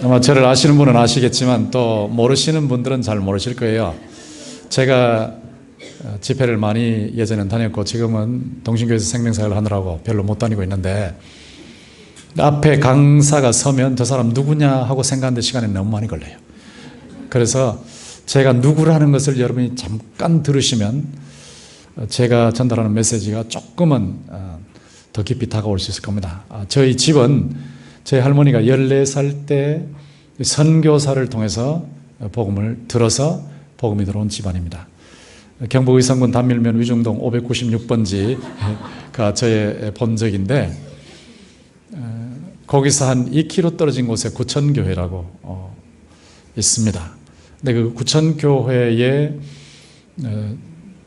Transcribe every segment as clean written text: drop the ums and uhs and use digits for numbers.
아마 저를 아시는 분은 아시겠지만 또 모르시는 분들은 잘 모르실 거예요. 제가 집회를 많이 예전엔 다녔고 지금은 동신교회에서 생명사역을 하느라고 별로 못 다니고 있는데, 앞에 강사가 서면 저 사람 누구냐 하고 생각하는데 시간이 너무 많이 걸려요. 그래서 제가 누구라는 것을 여러분이 잠깐 들으시면 제가 전달하는 메시지가 조금은 더 깊이 다가올 수 있을 겁니다. 저희 집은 저희 할머니가 14살 때 선교사를 통해서 복음을 들어서 복음이 들어온 집안입니다. 경북 의성군 단밀면 위중동 596번지가 저의 본적인데, 거기서 한 2km 떨어진 곳에 구천교회라고 있습니다. 근데 그 구천교회의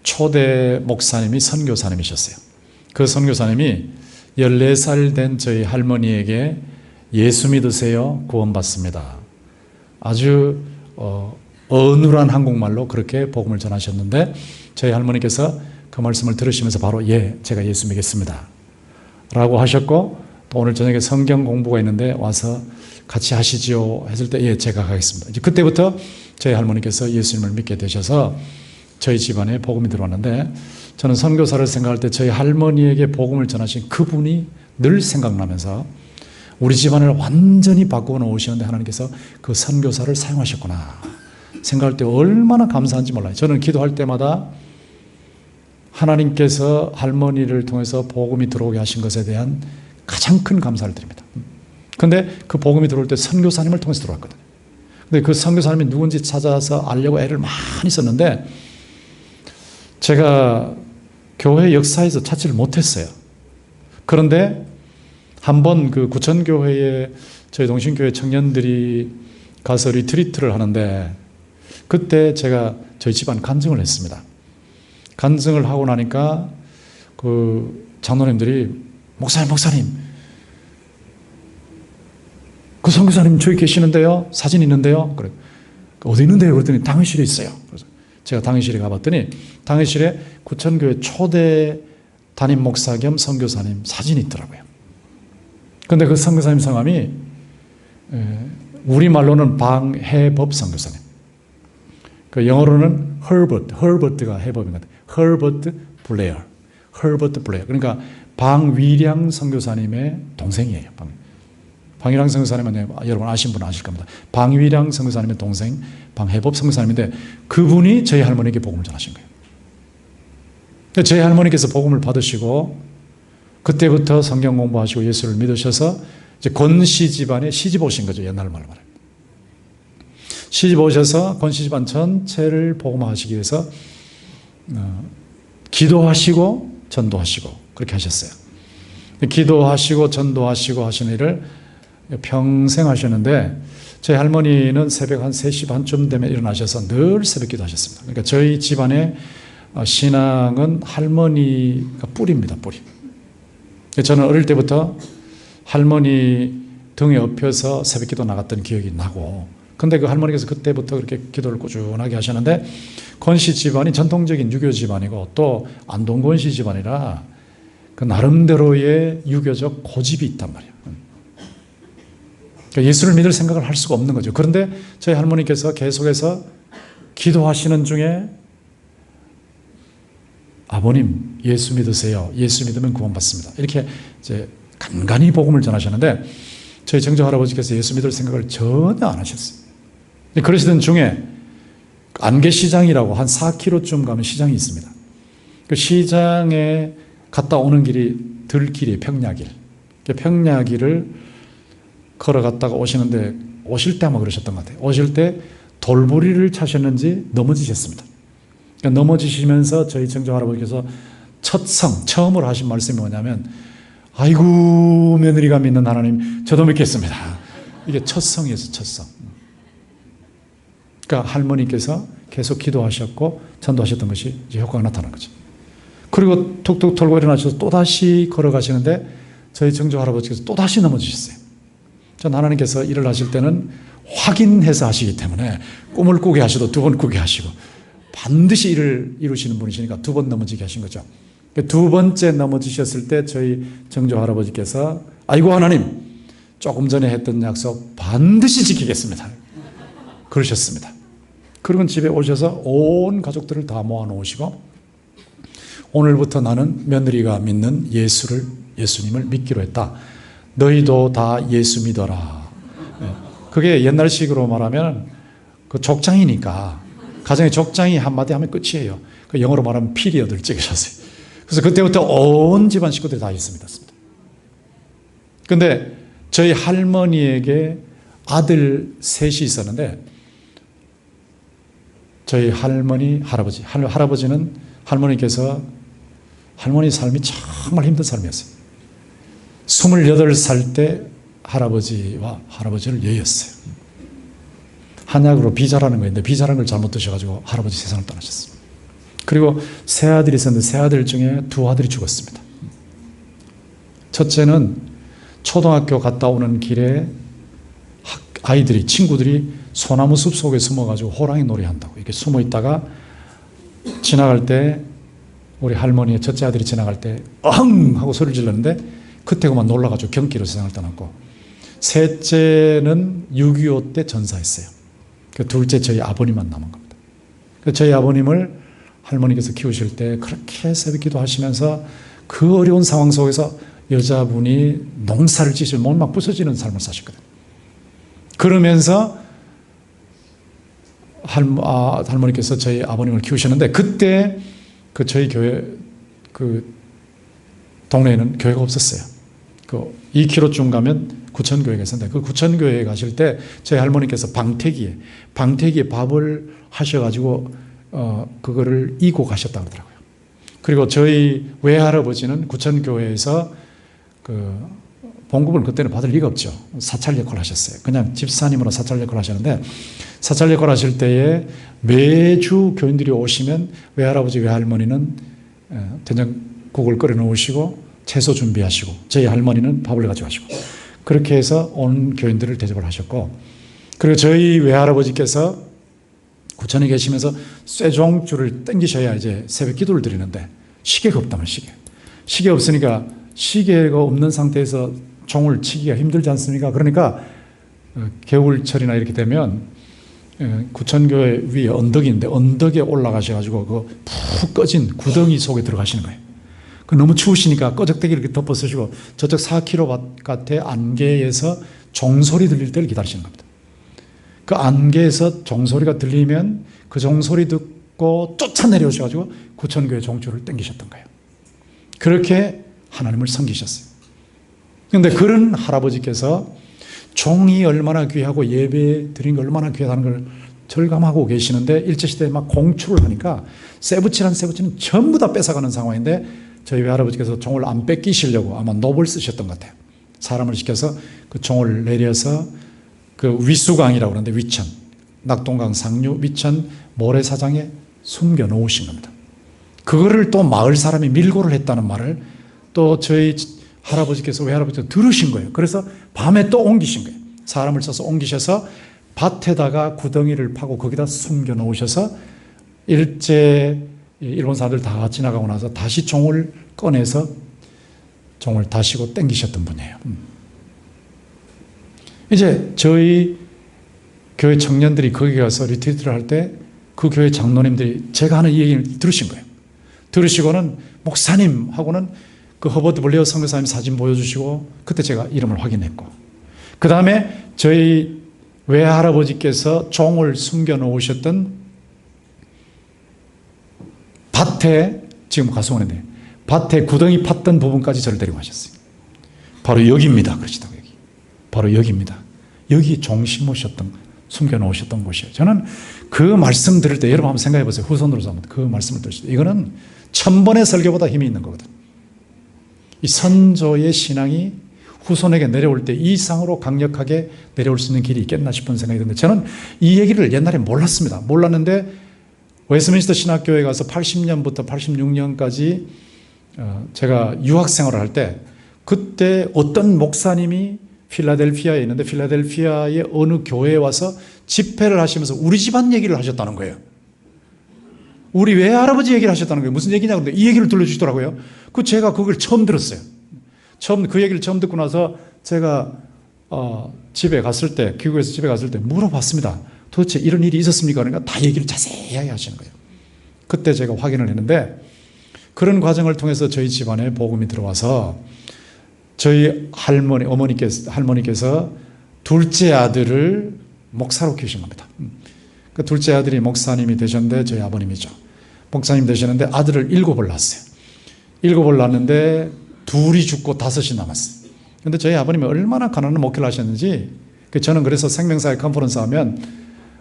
초대 목사님이 선교사님이셨어요. 그 선교사님이 14살 된 저희 할머니에게 예수 믿으세요, 구원받습니다, 아주 어눌한 한국말로 그렇게 복음을 전하셨는데, 저희 할머니께서 그 말씀을 들으시면서 바로 제가 예수 믿겠습니다 라고 하셨고, 또 오늘 저녁에 성경 공부가 있는데 와서 같이 하시지요 했을 때 제가 가겠습니다. 이제 그때부터 저희 할머니께서 예수님을 믿게 되셔서 저희 집안에 복음이 들어왔는데, 저는 선교사를 생각할 때 저희 할머니에게 복음을 전하신 그분이 늘 생각나면서 우리 집안을 완전히 바꾸어 놓으시는데 하나님께서 그 선교사를 사용하셨구나 생각할 때 얼마나 감사한지 몰라요. 저는 기도할 때마다 하나님께서 할머니를 통해서 복음이 들어오게 하신 것에 대한 가장 큰 감사를 드립니다. 그런데 그 복음이 들어올 때 선교사님을 통해서 들어왔거든요. 근데 그 선교사님이 누군지 찾아서 알려고 애를 많이 썼는데 제가 교회 역사에서 찾지를 못했어요. 그런데 한번 그 구천교회에 저희 동신교회 청년들이 가서 리트리트를 하는데, 그때 제가 저희 집안 간증을 했습니다. 간증을 하고 나니까 그 장로님들이 목사님 그 선교사님 저기 계시는데요, 사진 있는데요. 그래, 어디 있는데요? 그랬더니 당회실에 있어요. 그래서 제가 당회실에 가봤더니 당회실에 구천교회 초대 담임 목사 겸 선교사님 사진이 있더라고요. 그런데 그 선교사님 성함이 우리말로는 방해법 선교사님, 그 영어로는 허버트가 해법인 것 같아요. 허버트 블레어. 그러니까 방위량 선교사님의 동생이에요. 방위량 선교사님은 여러분 아시는 분은 아실 겁니다. 방위량 선교사님의 동생 방해법 선교사님인데, 그분이 저희 할머니에게 복음을 전하신 거예요. 저희 할머니께서 복음을 받으시고 그때부터 성경 공부하시고 예수를 믿으셔서 이제 권씨 집안에 시집 오신 거죠. 옛날 말로 말해요. 시집 오셔서 권씨 집안 전체를 복음화하시기 위해서 기도하시고 전도하시고 그렇게 하셨어요. 기도하시고 전도하시고 하시는 일을 평생 하셨는데, 저희 할머니는 새벽 한 3시 반쯤 되면 일어나셔서 늘 새벽 기도하셨습니다. 그러니까 저희 집안의 신앙은 할머니가 뿌리입니다. 뿌리. 저는 어릴 때부터 할머니 등에 업혀서 새벽 기도 나갔던 기억이 나고, 근데 그 할머니께서 그때부터 그렇게 기도를 꾸준하게 하셨는데, 권씨 집안이 전통적인 유교 집안이고 또 안동 권씨 집안이라 그 나름대로의 유교적 고집이 있단 말이에요. 그러니까 예수를 믿을 생각을 할 수가 없는 거죠. 그런데 저희 할머니께서 계속해서 기도하시는 중에 아버님 예수 믿으세요. 예수 믿으면 구원받습니다. 이렇게 이제 간간히 복음을 전하셨는데, 저희 정정할아버지께서 예수 믿을 생각을 전혀 안 하셨어요. 그러시던 중에 안개시장이라고 한 4km쯤 가면 시장이 있습니다. 그 시장에 갔다 오는 길이 들길이에요. 평야길. 평야길을 걸어갔다가 오시는데, 오실 때 아마 그러셨던 것 같아요. 오실 때 돌부리를 차셨는지 넘어지셨습니다. 그러니까 넘어지시면서 저희 정정할아버지께서 처음으로 하신 말씀이 뭐냐면, 아이고 며느리가 믿는 하나님 저도 믿겠습니다. 이게 첫성이었어요. 첫성. 그러니까 할머니께서 계속 기도하셨고 전도하셨던 것이 이제 효과가 나타난 거죠. 그리고 툭툭 털고 일어나셔서 또다시 걸어가시는데 저희 정정할아버지께서 또다시 넘어지셨어요. 전 하나님께서 일을 하실 때는 확인해서 하시기 때문에 꿈을 꾸게 하셔도 2번 꾸게 하시고 반드시 일을 이루시는 분이시니까 2번 넘어지게 하신 거죠. 2번째 넘어지셨을 때 저희 정조 할아버지께서 아이고 하나님 조금 전에 했던 약속 반드시 지키겠습니다. 그러셨습니다. 그리고 집에 오셔서 온 가족들을 다 모아놓으시고 오늘부터 나는 며느리가 믿는 예수님을 믿기로 했다. 너희도 다 예수 믿어라. 그게 옛날식으로 말하면 그 족장이니까 가정의 족장이 한마디 하면 끝이에요. 그 영어로 말하면 피리어드를 찍으셨어요. 그래서 그때부터 온 집안 식구들이 다 예수 믿었습니다. 그런데 저희 할머니에게 아들 셋이 있었는데 저희 할아버지는 할머니께서 할머니 삶이 정말 힘든 삶이었어요. 28살 때 할아버지와 할아버지를 여의었어요. 한약으로 비자라는 거였는데 비자라는 걸 잘못 드셔가지고 할아버지 세상을 떠나셨어요. 그리고 세 아들이 있었는데 세 아들 중에 두 아들이 죽었습니다. 첫째는 초등학교 갔다 오는 길에 친구들이 소나무 숲 속에 숨어가지고 호랑이 놀이한다고 이렇게 숨어 있다가 지나갈 때 우리 할머니의 첫째 아들이 지나갈 때 어흥 하고 소리를 질렀는데 그때 그만 놀라가지고 경기로 세상을 떠났고 셋째는 6.25 때 전사했어요. 그 둘째 저희 아버님만 남은 겁니다. 저희 아버님을 할머니께서 키우실 때 그렇게 새벽 기도하시면서 그 어려운 상황 속에서 여자분이 농사를 지시면 몸이 막 부서지는 삶을 사셨거든요. 그러면서 할머니께서 저희 아버님을 키우셨는데 그때 그 저희 교회 그 동네에는 교회가 없었어요. 그 2km쯤 가면 구천교회가 있었는데 그 구천교회에 가실 때 저희 할머니께서 방태기에 밥을 하셔가지고 그거를 이고 가셨다고 하더라고요. 그리고 저희 외할아버지는 구천교회에서 그 봉급을 그때는 받을 리가 없죠. 사찰 역할을 하셨어요. 그냥 집사님으로 사찰 역할을 하셨는데 사찰 역할을 하실 때에 매주 교인들이 오시면 외할아버지 외할머니는 된장국을 끓여 놓으시고 채소 준비하시고 저희 할머니는 밥을 가져가시고 그렇게 해서 온 교인들을 대접을 하셨고 그리고 저희 외할아버지께서 구천에 계시면서 쇠종줄을 당기셔야 이제 새벽 기도를 드리는데 시계가 없다면 시계 없으니까 시계가 없는 상태에서 종을 치기가 힘들지 않습니까? 그러니까 겨울철이나 이렇게 되면 구천교회 위에 언덕인데 언덕에 올라가셔가지고 그 푹 꺼진 구덩이 속에 들어가시는 거예요. 그 너무 추우시니까 꺼적대기 이렇게 덮어 쓰시고 저쪽 4km 바깥에 안개에서 종소리 들릴 때를 기다리시는 겁니다. 그 안개에서 종소리가 들리면 그 종소리 듣고 쫓아내려오셔가지고 구천교회 종줄을 당기셨던 거예요. 그렇게 하나님을 섬기셨어요. 그런데 그런 할아버지께서 종이 얼마나 귀하고 예배 드린 게 얼마나 귀하다는 걸 절감하고 계시는데 일제시대에 막 공출을 하니까 세부치는 전부 다 뺏어가는 상황인데 저희 외할아버지께서 종을 안 뺏기시려고 아마 놉을 쓰셨던 것 같아요. 사람을 시켜서 그 종을 내려서 그 위수강이라고 그러는데 위천, 낙동강 상류 위천 모래사장에 숨겨 놓으신 겁니다. 그거를 또 마을 사람이 밀고를 했다는 말을 또 저희 할아버지께서 외할아버지께서 들으신 거예요. 그래서 밤에 또 옮기신 거예요. 사람을 써서 옮기셔서 밭에다가 구덩이를 파고 거기다 숨겨 놓으셔서 일제 일본 사람들 다 지나가고 나서 다시 종을 꺼내서 종을 다시고 땡기셨던 분이에요. 이제 저희 교회 청년들이 거기 가서 리트리트를 할 때 그 교회 장로님들이 제가 하는 이 얘기를 들으신 거예요. 들으시고는 목사님하고는 그 허버트 블레어 선교사님 사진 보여주시고 그때 제가 이름을 확인했고 그 다음에 저희 외할아버지께서 종을 숨겨 놓으셨던 밭에 지금 가수원인데 밭에 구덩이 팠던 부분까지 저를 데리고 가셨어요. 바로 여기입니다. 그러시다고 여기. 바로 여기입니다. 여기 종 심으셨던 숨겨 놓으셨던 곳이에요. 저는 그 말씀 들을 때 여러분 한번 생각해 보세요. 후손으로서 한번 그 말씀을 들으실 때 이거는 1000번의 설교보다 힘이 있는 거거든. 이 선조의 신앙이 후손에게 내려올 때 이 이상으로 강력하게 내려올 수 있는 길이 있겠나 싶은 생각이 드는데 저는 이 얘기를 옛날에 몰랐습니다. 몰랐는데 웨스트민스터 신학교에 가서 80년부터 86년까지 제가 유학생활을 할 때 그때 어떤 목사님이 필라델피아에 있는데 필라델피아의 어느 교회에 와서 집회를 하시면서 우리 집안 얘기를 하셨다는 거예요. 우리 외할아버지 얘기를 하셨다는 거예요. 무슨 얘기냐 근데 이 얘기를 들려주시더라고요. 제가 그걸 처음 들었어요. 그 얘기를 처음 듣고 나서 제가 집에 갔을 때, 귀국해서 집에 갔을 때 물어봤습니다. 도대체 이런 일이 있었습니까? 그러니까 다 얘기를 자세히 하시는 거예요. 그때 제가 확인을 했는데, 그런 과정을 통해서 저희 집안에 복음이 들어와서 저희 할머니께서 둘째 아들을 목사로 키우신 겁니다. 그 둘째 아들이 목사님이 되셨는데 저희 아버님이죠. 목사님 되셨는데 아들을 7을 낳았어요. 7을 낳았는데 둘이 죽고 5이 남았어요. 그런데 저희 아버님이 얼마나 가난한 목회를 하셨는지, 저는 그래서 생명사회 컨퍼런스 하면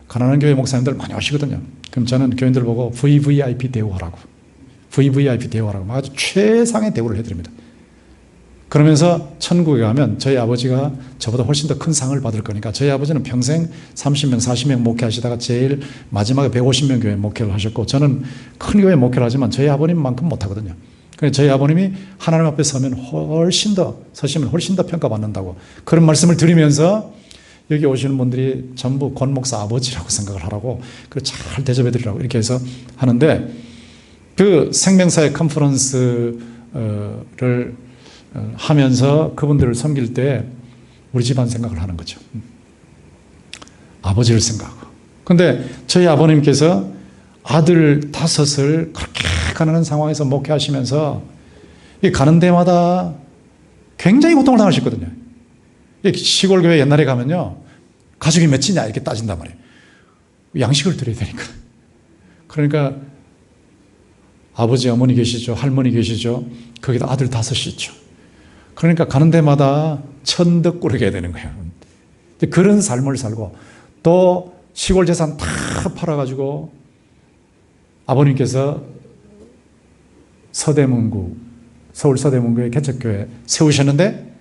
가난한 교회 목사님들 많이 오시거든요. 그럼 저는 교인들 보고 VVIP 대우하라고 아주 최상의 대우를 해드립니다. 그러면서 천국에 가면 저희 아버지가 저보다 훨씬 더 큰 상을 받을 거니까, 저희 아버지는 평생 30명, 40명 목회하시다가 제일 마지막에 150명 교회 목회를 하셨고, 저는 큰 교회 목회를 하지만 저희 아버님만큼 못하거든요. 그래서 저희 아버님이 하나님 앞에 서시면 훨씬 더 평가받는다고 그런 말씀을 드리면서, 여기 오시는 분들이 전부 권 목사 아버지라고 생각을 하라고, 잘 대접해 드리라고 이렇게 해서 하는데, 그 생명사회 컨퍼런스를 하면서 그분들을 섬길 때 우리 집안 생각을 하는 거죠. 아버지를 생각하고. 그런데 저희 아버님께서 아들 5을 그렇게 가난한 상황에서 목회하시면서 가는 데마다 굉장히 고통을 당하셨거든요. 시골 교회 옛날에 가면요, 가족이 몇이냐 이렇게 따진단 말이에요. 양식을 드려야 되니까. 그러니까 아버지, 어머니 계시죠, 할머니 계시죠, 거기다 아들 5이 있죠. 그러니까 가는 데마다 천덕꾸러기 해야 되는 거예요. 그런 삶을 살고, 또 시골 재산 다 팔아가지고 아버님께서 서울 서대문구에 개척교회 세우셨는데,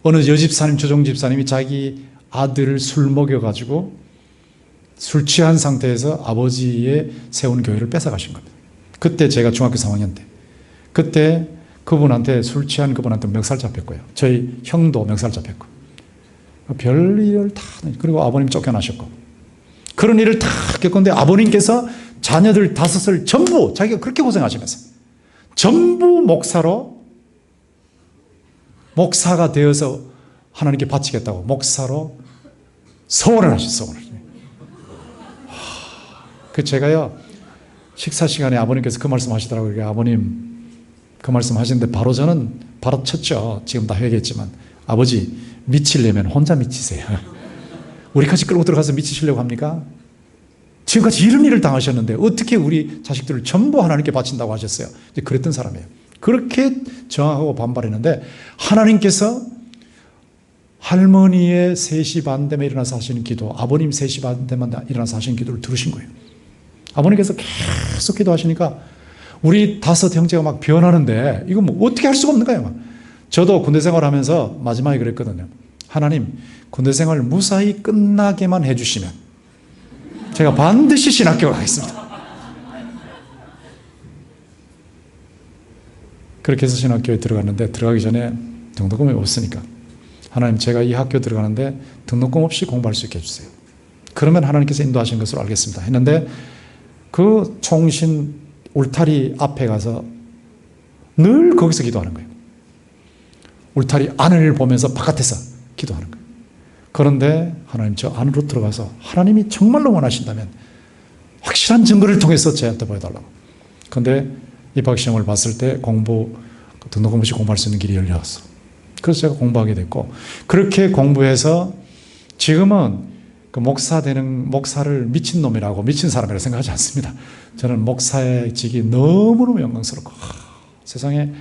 어느 여집사님, 조정집사님이 자기 아들을 술 먹여가지고 술 취한 상태에서 아버지의 세운 교회를 뺏어가신 겁니다. 그때 제가 중학교 3학년 때, 그때 그분한테, 술 취한 그분한테 멱살 잡혔고요. 저희 형도 멱살 잡혔고, 별일을 다, 그리고 아버님 쫓겨나셨고, 그런 일을 다 겪었는데, 아버님께서 자녀들 5을 전부 자기가 그렇게 고생하시면서 전부 목사가 되어서 하나님께 바치겠다고 목사로 서원을 하셨어요. 제가요, 식사 시간에 아버님께서 그 말씀 하시더라고요. 아버님 그 말씀 하시는데 저는 바로 쳤죠. 지금 다 회개했지만, 아버지 미치려면 혼자 미치세요. 우리까지 끌고 들어가서 미치시려고 합니까? 지금까지 이런 일을 당하셨는데 어떻게 우리 자식들을 전부 하나님께 바친다고 하셨어요? 이제 그랬던 사람이에요. 그렇게 저항하고 반발했는데, 하나님께서 할머니의 3시 반 되면 일어나서 하시는 기도, 아버님 3시 반 되면 일어나서 하시는 기도를 들으신 거예요. 아버님께서 계속 기도하시니까 우리 5 형제가 막 변하는데, 이거 뭐 어떻게 할 수가 없는 거예요. 저도 군대 생활하면서 마지막에 그랬거든요. 하나님, 군대 생활 무사히 끝나게만 해주시면 제가 반드시 신학교 가겠습니다. 그렇게 해서 신학교에 들어갔는데, 들어가기 전에 등록금이 없으니까, 하나님, 제가 이 학교 들어가는데 등록금 없이 공부할 수 있게 해주세요. 그러면 하나님께서 인도하신 것으로 알겠습니다 했는데, 그 총신 울타리 앞에 가서 늘 거기서 기도하는 거예요. 울타리 안을 보면서 바깥에서 기도하는 거예요. 그런데 하나님, 저 안으로 들어가서 하나님이 정말로 원하신다면 확실한 증거를 통해서 저한테 보여달라고. 그런데 입학시험을 봤을 때 등록금 없이 공부할 수 있는 길이 열려왔어. 그래서 제가 공부하게 됐고, 그렇게 공부해서 지금은 그 목사를 미친놈이라고, 미친 사람이라고 생각하지 않습니다. 저는 목사의 직이 너무너무 영광스럽고, 세상에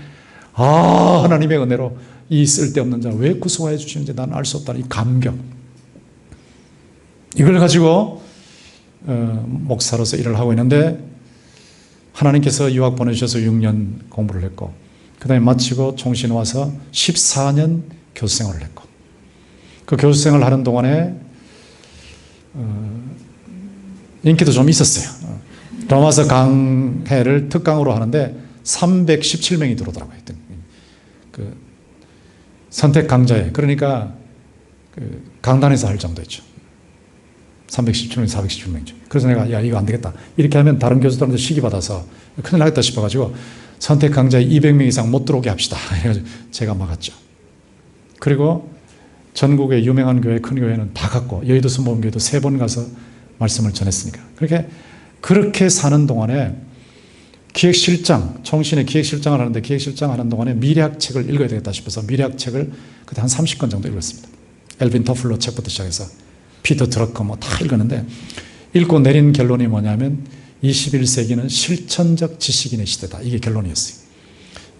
하나님의 은혜로 이 쓸데없는 자를 왜 구속하여 주시는지 나는 알 수 없다는 이 감격, 이걸 가지고 목사로서 일을 하고 있는데, 하나님께서 유학 보내주셔서 6년 공부를 했고, 그 다음에 마치고 총신 와서 14년 교수생활을 했고, 그 교수생활을 하는 동안에 인기도 좀 있었어요. 로마서 강해를 특강으로 하는데 317명이 들어오더라고요. 그 선택 강좌에, 그러니까 그 강단에서 할 정도였죠. 317명, 417명이죠. 그래서 내가 이거 안 되겠다, 이렇게 하면 다른 교수들한테 시기 받아서 큰일 나겠다 싶어가지고 선택 강좌에 200명 이상 못 들어오게 합시다. 그래서 제가 막았죠. 그리고 전국의 유명한 교회, 큰 교회는 다 갔고 여의도 순복음교회도 3번 가서 말씀을 전했으니까. 그렇게 사는 동안에 기획실장, 총신의 기획실장을 하는데 기획실장 하는 동안에 미래학책을 읽어야 되겠다 싶어서 미래학책을 그때 한 30권 정도 읽었습니다. 엘빈 토플러 책부터 시작해서 피터 드러커 뭐 다 읽었는데 읽고 내린 결론이 뭐냐면 21세기는 실천적 지식인의 시대다. 이게 결론이었어요.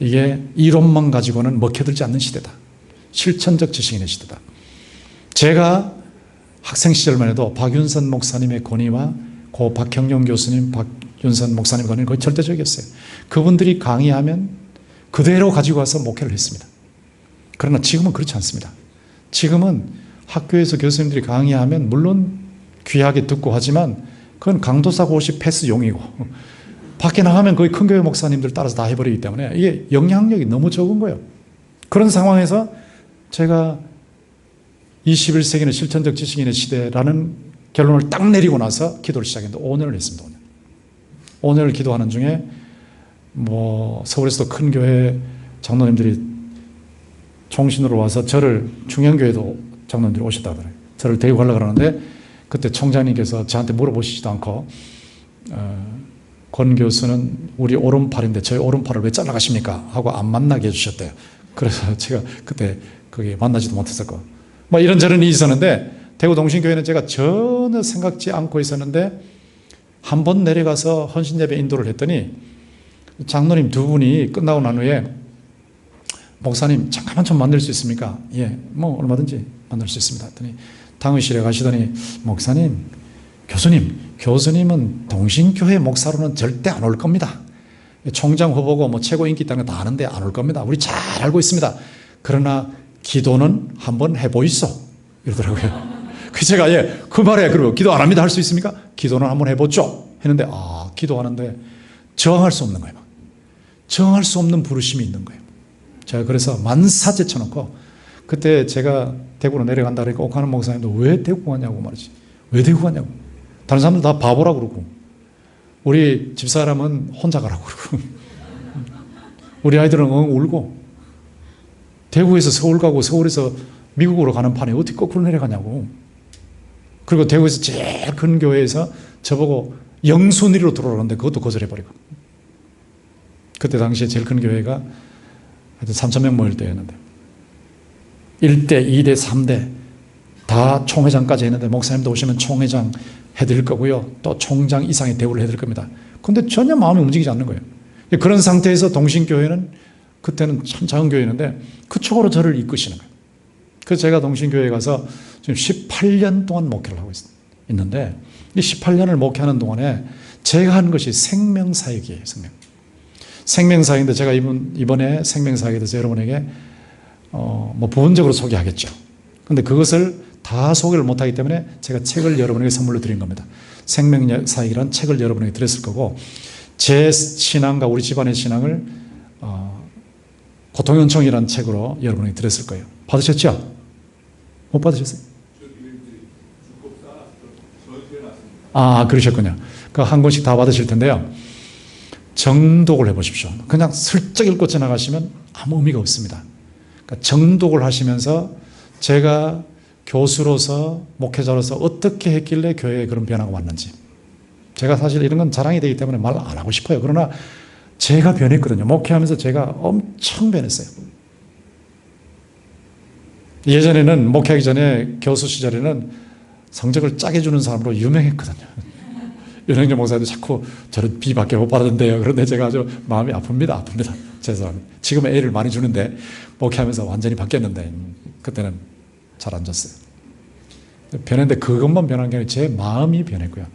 이게 이론만 가지고는 먹혀들지 않는 시대다. 실천적 지식인의 시대다. 제가 학생 시절만 해도 박윤선 목사님의 권위와 고 박형용 교수님, 박윤선 목사님의 권위는 거의 절대적이었어요. 그분들이 강의하면 그대로 가지고 와서 목회를 했습니다. 그러나 지금은 그렇지 않습니다. 지금은 학교에서 교수님들이 강의하면 물론 귀하게 듣고 하지만 그건 강도사고 없이 패스용이고 밖에 나가면 거의 큰 교회 목사님들 따라서 다 해버리기 때문에 이게 영향력이 너무 적은 거예요. 그런 상황에서 제가 21세기는 실천적 지식인의 시대라는 결론을 딱 내리고 나서 기도를 시작했는데 5년을 했습니다. 5년을 기도하는 중에 뭐 서울에서도 큰 교회 장로님들이 총신으로 와서 저를 중형교회도 장로님들이 오셨다 하더라고요. 저를 데리고 가려고 그러는데 그때 총장님께서 저한테 물어보시지도 않고 권 교수는 우리 오른팔인데 저희 오른팔을 왜 잘라가십니까? 하고 안 만나게 해주셨대요. 그래서 제가 그때 거기 만나지도 못했었고 뭐 이런저런 일이 있었는데 대구 동신교회는 제가 전혀 생각지 않고 있었는데 한 번 내려가서 헌신예배 인도를 했더니 장로님 2분이 끝나고 난 후에 목사님 잠깐만 좀 만날 수 있습니까? 예, 뭐 얼마든지 만날 수 있습니다. 했더니 당의실에 가시더니 목사님, 교수님은 동신교회 목사로는 절대 안 올 겁니다. 총장 후보고 뭐 최고 인기 있다는 거 다 아는데 안 올 겁니다. 우리 잘 알고 있습니다. 그러나 기도는 한번 해보이소 이러더라고요. 그 제가 그 말에 그러면 기도 안 합니다 할 수 있습니까? 기도는 한번 해보죠 했는데 기도하는데 저항할 수 없는 거예요. 저항할 수 없는 부르심이 있는 거예요. 제가 그래서 만사 제쳐놓고 그때 제가 대구로 내려간다 그러니까 옥하는 목사님도 왜 대구 가냐고 말이지. 왜 대구 가냐고. 다른 사람들 다 바보라고 그러고 우리 집사람은 혼자 가라고 그러고 우리 아이들은 울고 대구에서 서울 가고 서울에서 미국으로 가는 판에 어떻게 거꾸로 내려가냐고. 그리고 대구에서 제일 큰 교회에서 저보고 영순위로 들어오는데 그것도 거절해버리고. 그때 당시에 제일 큰 교회가 하여튼 3,000명 모일 때였는데 1대, 2대, 3대 다 총회장까지 했는데 목사님도 오시면 총회장 해드릴 거고요. 또 총장 이상의 대우를 해드릴 겁니다. 그런데 전혀 마음이 움직이지 않는 거예요. 그런 상태에서 동신교회는 그때는 참 작은 교회였는데 그쪽으로 저를 이끄시는 거예요. 그래서 제가 동신교회에 가서 지금 18년 동안 목회를 하고 있는데 이 18년을 목회하는 동안에 제가 하는 것이 생명사역이에요. 생명사역인데 제가 이번에 생명사역에 대해서 여러분에게 뭐 부분적으로 소개하겠죠. 그런데 그것을 다 소개를 못하기 때문에 제가 책을 여러분에게 선물로 드린 겁니다. 생명사역이라는 책을 여러분에게 드렸을 거고 제 신앙과 우리 집안의 신앙을 고통연총이라는 책으로 여러분에게 드렸을 거예요. 받으셨죠? 못 받으셨어요? 그러셨군요. 그 한 권씩 다 받으실 텐데요. 정독을 해보십시오. 그냥 슬쩍 읽고 지나가시면 아무 의미가 없습니다. 그러니까 정독을 하시면서 제가 교수로서 목회자로서 어떻게 했길래 교회에 그런 변화가 왔는지. 제가 사실 이런 건 자랑이 되기 때문에 말 안 하고 싶어요. 그러나 제가 변했거든요. 목회하면서 제가 엄청 변했어요. 예전에는 목회하기 전에 교수 시절에는 성적을 짜게 주는 사람으로 유명했거든요. 윤영정 목사님도 자꾸 저를 B밖에 못 받았는데요. 그런데 제가 아주 마음이 아픕니다. 죄송합니다. 지금은 A를 많이 주는데 목회하면서 완전히 바뀌었는데 그때는 잘 안 줬어요. 변했는데 그것만 변한 게 아니라 제 마음이 변했고요.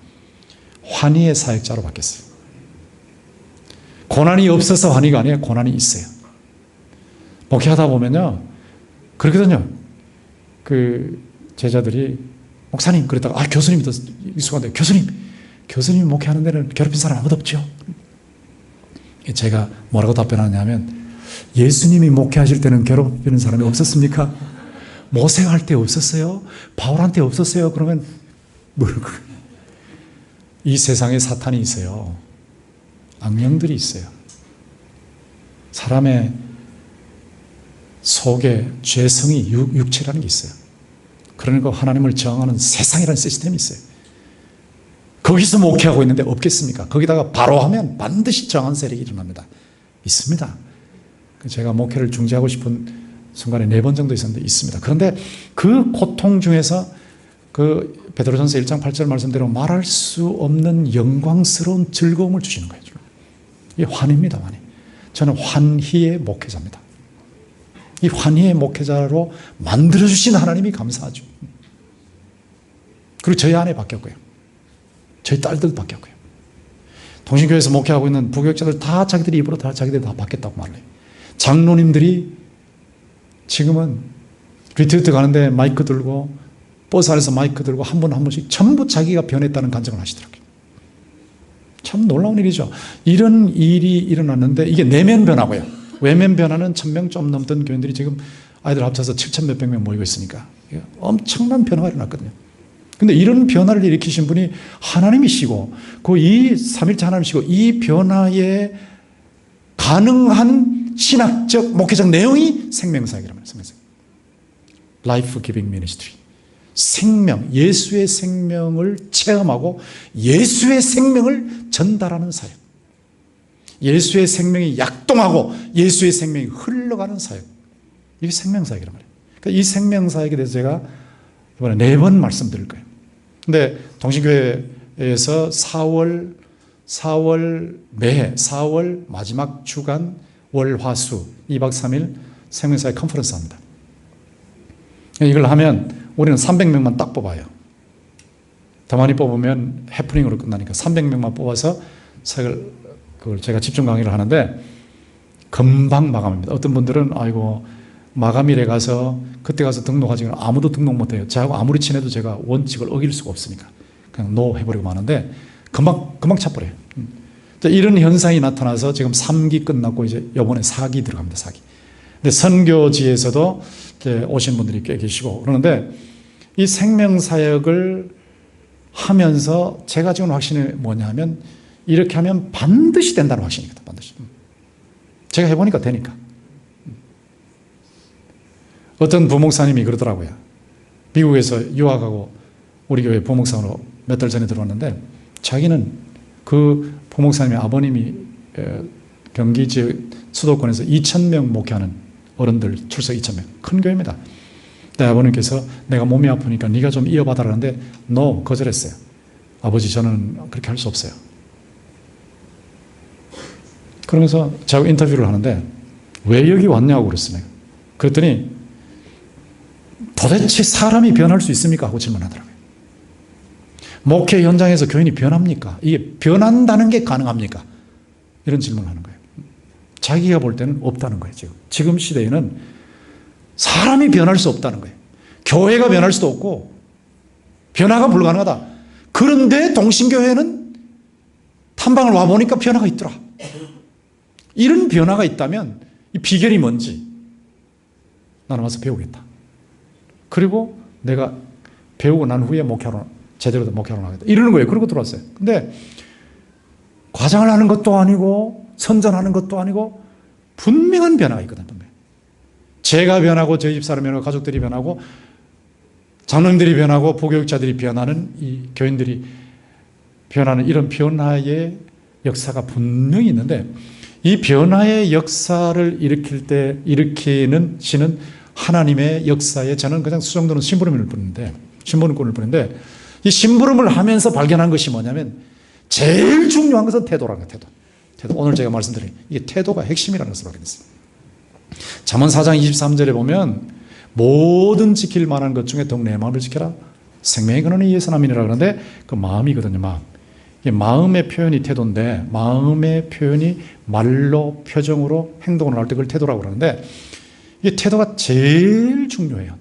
환희의 사역자로 바뀌었어요. 고난이 없어서 환희가 아니에요. 고난이 있어요. 목회하다 보면요. 그러거든요. 그 제자들이 목사님 그랬다가 교수님이 더 익숙한데 교수님이 목회하는 데는 괴롭힌 사람 아무도 없죠. 제가 뭐라고 답변하냐면 예수님이 목회하실 때는 괴롭히는 사람이 없었습니까? 모세가 할 때 없었어요? 바울한테 없었어요? 그러면 이 세상에 사탄이 있어요. 악령들이 있어요. 사람의 속에 죄성이 육체라는 게 있어요. 그러니까 하나님을 저항하는 세상이라는 시스템이 있어요. 거기서 목회하고 있는데 없겠습니까? 거기다가 바로 하면 반드시 저항하는 세력이 일어납니다. 있습니다. 제가 목회를 중지하고 싶은 순간에 4번 정도 있었는데 있습니다. 그런데 그 고통 중에서 그 베드로전서 1장 8절 말씀대로 말할 수 없는 영광스러운 즐거움을 주시는 거예요. 이게 환희입니다. 환희. 저는 환희의 목회자입니다. 이 환희의 목회자로 만들어주신 하나님이 감사하죠. 그리고 저희 아내 바뀌었고요. 저희 딸들도 바뀌었고요. 동신교회에서 목회하고 있는 부교육자들 다 자기들이 입으로 다 자기들이 다 바뀌었다고 말해요. 장로님들이 지금은 리트리트 가는데 마이크 들고 버스 안에서 마이크 들고 한 분 한 분씩 전부 자기가 변했다는 간증을 하시더라고요. 참 놀라운 일이죠. 이런 일이 일어났는데 이게 내면 변화고요. 외면 변화는 1000명 좀 넘던 교인들이 지금 아이들 합쳐서 7천 몇백 명 모이고 있으니까 엄청난 변화가 일어났거든요. 근데 이런 변화를 일으키신 분이 하나님이시고 이 삼일째 하나님이시고 이 변화에 가능한 신학적 목회적 내용이 생명사역이란 말이에요. 생명사역. Life Giving Ministry. 생명, 예수의 생명을 체험하고 예수의 생명을 전달하는 사역. 예수의 생명이 약동하고 예수의 생명이 흘러가는 사역. 이게 생명사역이란 말이에요. 그러니까 이 생명사역에 대해서 제가 이번에 4번 말씀드릴 거예요. 근데 동신교회에서 4월 매해 4월 마지막 주간 월화수 2박 3일 생명사역 컨퍼런스 합니다. 이걸 하면 우리는 300명만 딱 뽑아요. 더 많이 뽑으면 해프닝으로 끝나니까 300명만 뽑아서 그걸 제가 집중 강의를 하는데 금방 마감합니다. 어떤 분들은 아이고 마감일에 가서 그때 가서 등록하지 않으면 아무도 등록 못해요. 저하고 아무리 친해도 제가 원칙을 어길 수가 없으니까 그냥 노 해버리고 마는데 금방 차버려요. 이런 현상이 나타나서 지금 3기 끝났고 이제 이번에 4기 들어갑니다. 4기. 근데 선교지에서도 오신 분들이 꽤 계시고 그러는데 이 생명사역을 하면서 제가 지금 확신이 뭐냐 하면 이렇게 하면 반드시 된다는 확신이거든요. 반드시. 제가 해보니까 되니까. 어떤 부목사님이 그러더라고요. 미국에서 유학하고 우리 교회 부목사로 몇 달 전에 들어왔는데 자기는 그 부목사님의 아버님이 경기 지역 수도권에서 2,000명 목회하는 어른들 출석 2,000명. 큰 교회입니다. 내 아버님께서 내가 몸이 아프니까 네가 좀 이어받아라는데 거절했어요. 아버지 저는 그렇게 할 수 없어요. 그러면서 제가 인터뷰를 하는데 왜 여기 왔냐고 그랬어요. 그랬더니 도대체 사람이 변할 수 있습니까? 하고 질문하더라고요. 목회 현장에서 교인이 변합니까? 이게 변한다는 게 가능합니까? 이런 질문을 하는 거예요. 자기가 볼 때는 없다는 거예요. 지금 시대에는 사람이 변할 수 없다는 거예요. 교회가 변할 수도 없고 변화가 불가능하다. 그런데 동신교회는 탐방을 와보니까 변화가 있더라. 이런 변화가 있다면 이 비결이 뭔지 나는 와서 배우겠다. 그리고 내가 배우고 난 후에 제대로 목회하러 나가겠다. 이러는 거예요. 그러고 들어왔어요. 근데 과장을 하는 것도 아니고 선전하는 것도 아니고 분명한 변화가 있거든요. 제가 변하고 저희 집사람이 변하고 가족들이 변하고 장로님들이 변하고 부교육자들이 변하는 이 교인들이 변하는 이런 변화의 역사가 분명히 있는데 이 변화의 역사를 일으키는 신은 하나님의 역사에 저는 그냥 수정도는 심부름을 부르는데 이 심부름을 하면서 발견한 것이 뭐냐면 제일 중요한 것은 태도라는 거예요. 태도. 오늘 제가 말씀드린 이게 태도가 핵심이라는 것을 발견했어요. 잠언 4장 23절에 보면 모든 지킬 만한 것 중에 더욱 내 마음을 지켜라. 생명의 근원이 예선함이니라 그러는데 그 마음이거든요. 마음. 이게 마음의 표현이 태도인데 마음의 표현이 말로 표정으로 행동을 할 때 그걸 태도라고 그러는데 이 태도가 제일 중요해요.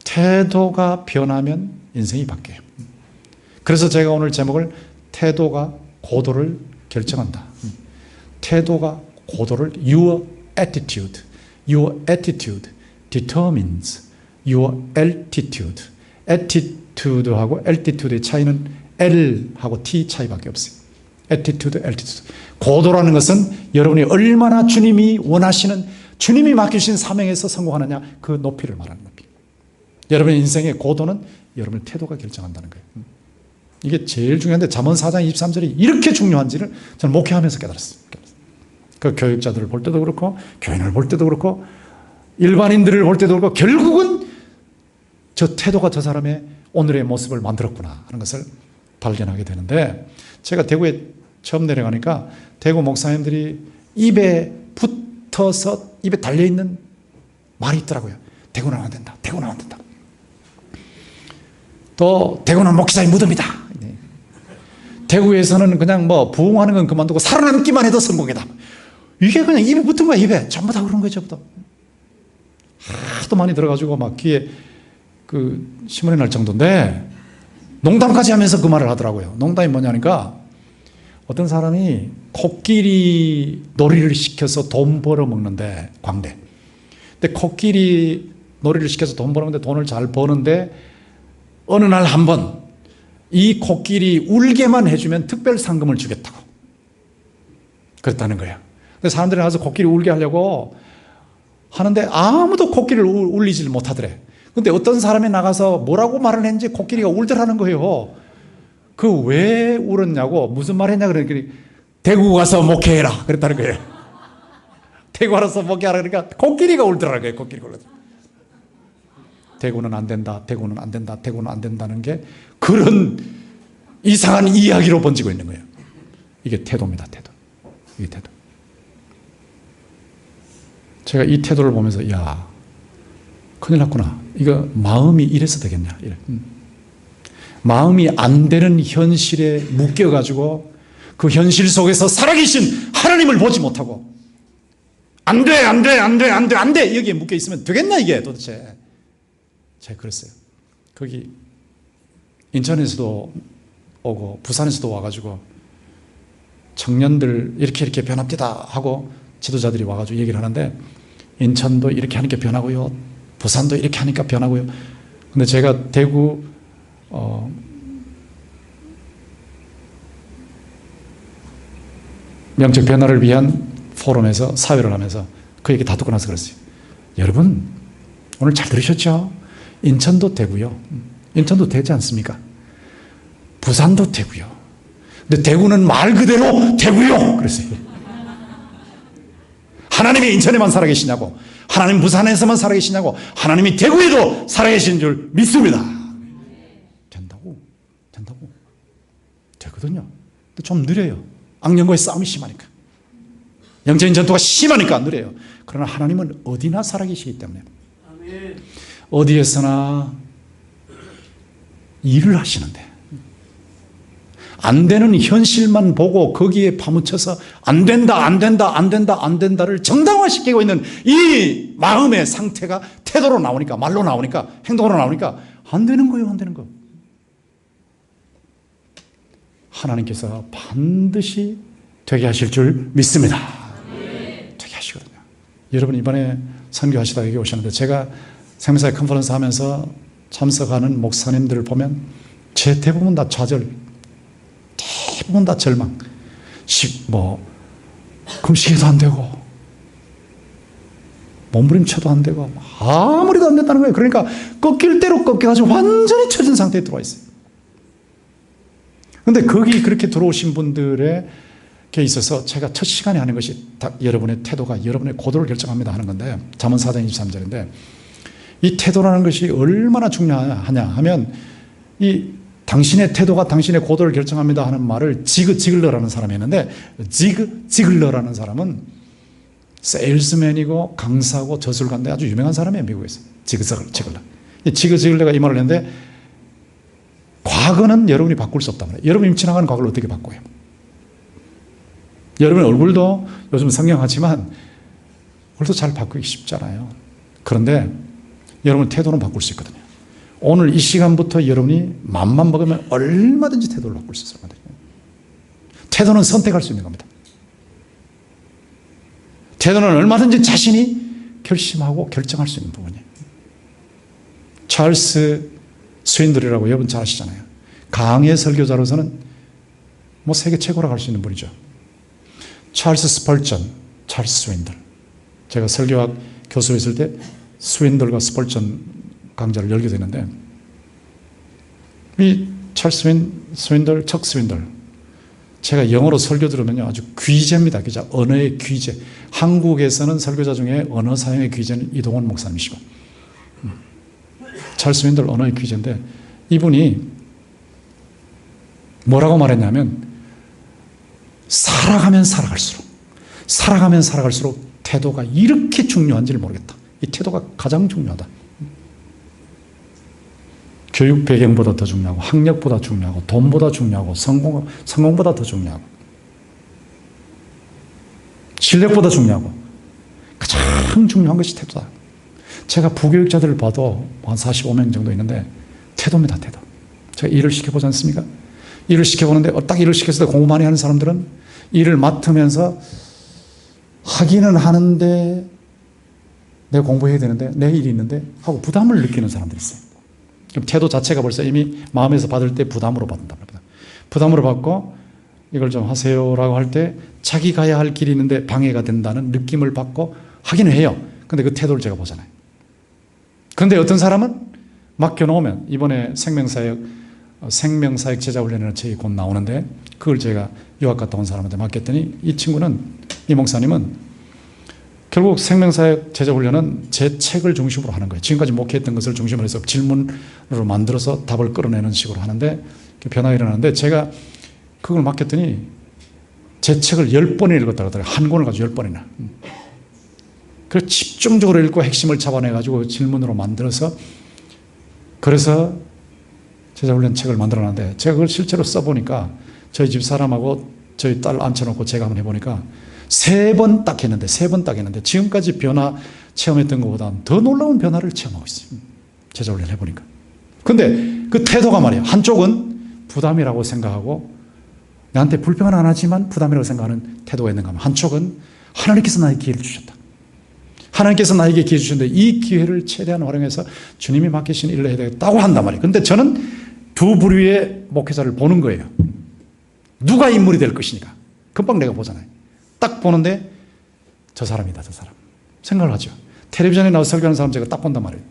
태도가 변하면 인생이 바뀌어요. 그래서 제가 오늘 제목을 태도가 고도를 결정한다. 태도가 고도를 Your attitude determines your altitude. attitude하고 altitude의 차이는 L하고 T 차이밖에 없어요. attitude, altitude. 고도라는 것은 여러분이 얼마나 주님이 원하시는 주님이 맡기신 사명에서 성공하느냐 그 높이를 말하는 높이. 여러분의 인생의 고도는 여러분의 태도가 결정한다는 거예요. 이게 제일 중요한데 잠언 4장 23절이 이렇게 중요한지를 저는 목회하면서 깨달았어요. 그 교육자들을 볼 때도 그렇고 교인을 볼 때도 그렇고 일반인들을 볼 때도 그렇고 결국은 저 태도가 저 사람의 오늘의 모습을 만들었구나 하는 것을 발견하게 되는데, 제가 대구에 처음 내려가니까 대구 목사님들이 입에 붙어서 입에 달려있는 말이 있더라고요. 대구는 안 된다. 대구는 안 된다. 또 대구는 목사의 무덤이다. 대구에서는 그냥 뭐 부흥하는 건 그만두고 살아남기만 해도 성공이다. 이게 그냥 입에 붙은 거야. 입에 전부 다 그런 거죠. 하도 많이 들어가지고 막 귀에 그 신문에 날 정도인데, 농담까지 하면서 그 말을 하더라고요. 농담이 뭐냐니까 어떤 사람이 코끼리 놀이를 시켜서 돈 벌어 먹는데, 광대. 근데 코끼리 놀이를 시켜서 돈 벌었는데 돈을 잘 버는데 어느 날 한번 이 코끼리 울게만 해주면 특별 상금을 주겠다고 그랬다는 거예요. 근데 사람들이 나와서 코끼리 울게 하려고 하는데 아무도 코끼리를 울리질 못하더래. 근데 어떤 사람이 나가서 뭐라고 말을 했는지 코끼리가 울더라는 거예요. 그 왜 울었냐고, 무슨 말 했냐 그러니까 대구 가서 목회해라 그랬다는 거예요. 대구 가서 목회하라 그러니까 코끼리가 울더라는 거예요. 코끼리가 울더라고요. 대구는 안 된다, 대구는 안 된다, 대구는 안 된다는 게 그런 이상한 이야기로 번지고 있는 거예요. 이게 태도입니다. 태도. 이게 태도. 제가 이 태도를 보면서 야, 큰일 났구나. 이거 마음이 이래서 되겠냐. 이래. 마음이 안 되는 현실에 묶여가지고 그 현실 속에서 살아계신 하나님을 보지 못하고 안 돼, 안 돼, 안 돼, 안 돼, 안 돼 여기에 묶여 있으면 되겠냐 이게 도대체. 제가 그랬어요. 거기 인천에서도 오고 부산에서도 와가지고 청년들 이렇게 변합디다 하고 지도자들이 와가지고 얘기를 하는데, 인천도 이렇게 하니까 변하고요, 부산도 이렇게 하니까 변하고요. 근데 제가 대구 영적 변화를 위한 포럼에서 사회를 하면서 그 얘기 다 듣고 나서 그랬어요. 여러분 오늘 잘 들으셨죠? 인천도 되고요, 인천도 되지 않습니까? 부산도 되고요. 근데 대구는 말 그대로 되고요. 그랬어요. 하나님이 인천에만 살아계시냐고, 하나님 부산에서만 살아계시냐고, 하나님이 대구에도 살아계시는 줄 믿습니다. 된다고 되거든요. 근데 좀 느려요. 악령과의 싸움이 심하니까, 영적인 전투가 심하니까 느려요. 그러나 하나님은 어디나 살아계시기 때문에 어디에서나 일을 하시는데, 안 되는 현실만 보고 거기에 파묻혀서 안 된다를 정당화시키고 있는 이 마음의 상태가 태도로 나오니까, 말로 나오니까, 행동으로 나오니까 안 되는 거예요. 안 되는 거. 하나님께서 반드시 되게 하실 줄 믿습니다. 되게 하시거든요. 여러분 이번에 선교하시다 여기 오셨는데, 제가 생명사회 컨퍼런스 하면서 참석하는 목사님들을 보면 대부분 다 좌절, 대부분 다 절망, 금식해도 안 되고 몸부림쳐도 안 되고 아무리도 안 된다는 거예요. 그러니까 꺾일 대로 꺾여가지고 완전히 처진 상태에 들어와 있어요. 그런데 거기 그렇게 들어오신 분들에게 있어서 제가 첫 시간에 하는 것이 여러분의 태도가 여러분의 고도를 결정합니다 하는 건데, 잠언 4장 23절인데 이 태도라는 것이 얼마나 중요하냐 하면, 이 당신의 태도가 당신의 고도를 결정합니다 하는 말을 지그 지글러라는 사람이 했는데, 지그 지글러라는 사람은 세일스맨이고 강사고 저술가인데 아주 유명한 사람이에요. 미국에서. 지그 지글러가 이 말을 했는데, 과거는 여러분이 바꿀 수 없단 말이에요. 여러분이 지나가는 과거를 어떻게 바꿔요? 여러분의 얼굴도 요즘 성형하지만 얼굴도 잘 바꾸기 쉽잖아요. 그런데 여러분 태도는 바꿀 수 있거든요. 오늘 이 시간부터 여러분이 맘만 먹으면 얼마든지 태도를 바꿀 수 있습니다. 태도는 선택할 수 있는 겁니다. 태도는 얼마든지 자신이 결심하고 결정할 수 있는 부분이에요. 찰스 스윈들이라고 여러분 잘 아시잖아요. 강의 설교자로서는 세계 최고라고 할 수 있는 분이죠. 찰스 스펄전, 찰스 스윈들. 제가 설교학 교수로 있을 때 스윈들과 스펄전 강좌를 열게 되는데, 이 찰스 스윈들, 척 스윈들, 제가 영어로 설교 들으면요 아주 귀재입니다. 그죠? 언어의 귀재. 한국에서는 설교자 중에 언어 사용의 귀재는 이동원 목사님이시고, 찰스 스윈들 언어의 귀재인데, 이분이 뭐라고 말했냐면, 살아가면 살아갈수록 태도가 이렇게 중요한지를 모르겠다. 이 태도가 가장 중요하다. 교육 배경보다 더 중요하고, 학력보다 중요하고, 돈보다 중요하고, 성공보다 더 중요하고, 실력보다 중요하고, 가장 중요한 것이 태도다. 제가 부교육자들을 봐도 한 45명 정도 있는데 태도입니다. 태도. 제가 일을 시켜보지 않습니까? 일을 시켜보는데 딱 일을 시켰을 때 공부 많이 하는 사람들은 일을 맡으면서 하기는 하는데 내가 공부해야 되는데 내 일이 있는데 하고 부담을 느끼는 사람들이 있어요. 그럼 태도 자체가 벌써 이미 마음에서 받을 때 부담으로 받는다. 부담으로 받고 이걸 좀 하세요라고 할 때 자기 가야 할 길이 있는데 방해가 된다는 느낌을 받고 하기는 해요. 근데 그 태도를 제가 보잖아요. 그런데 어떤 사람은 맡겨놓으면, 이번에 생명사역 제자훈련이라는 책이 곧 나오는데 그걸 제가 유학 갔다 온 사람한테 맡겼더니 이 친구는, 이 목사님은 결국 생명사역 제자훈련은 제 책을 중심으로 하는 거예요. 지금까지 목회했던 것을 중심으로 해서 질문으로 만들어서 답을 끌어내는 식으로 하는데 변화가 일어나는데, 제가 그걸 맡겼더니 제 책을 10번이나 읽었다 그러더라고요. 한 권을 가지고 10번이나. 그래서 집중적으로 읽고 핵심을 잡아내가지고 질문으로 만들어서, 그래서 제자훈련 책을 만들어놨는데 제가 그걸 실제로 써보니까 저희 집 사람하고 저희 딸 앉혀놓고 제가 한번 해보니까 3번 딱 했는데 지금까지 변화 체험했던 것보다 더 놀라운 변화를 체험하고 있어요. 제자훈련 해보니까. 근데 그 태도가 말이에요. 한쪽은 부담이라고 생각하고 나한테 불평은 안 하지만 부담이라고 생각하는 태도가 있는가 하면, 한쪽은 하나님께서 나에게 기회를 주셨다. 하나님께서 나에게 기회 주셨는데 이 기회를 최대한 활용해서 주님이 맡기신 일을 해야 되겠다고 한단 말이에요. 근데 저는 두 부류의 목회자를 보는 거예요. 누가 인물이 될 것이니까. 금방 내가 보잖아요. 딱 보는데 저 사람이다, 저 사람. 생각을 하죠. 텔레비전에 나와서 설교하는 사람 제가 딱 본단 말이에요.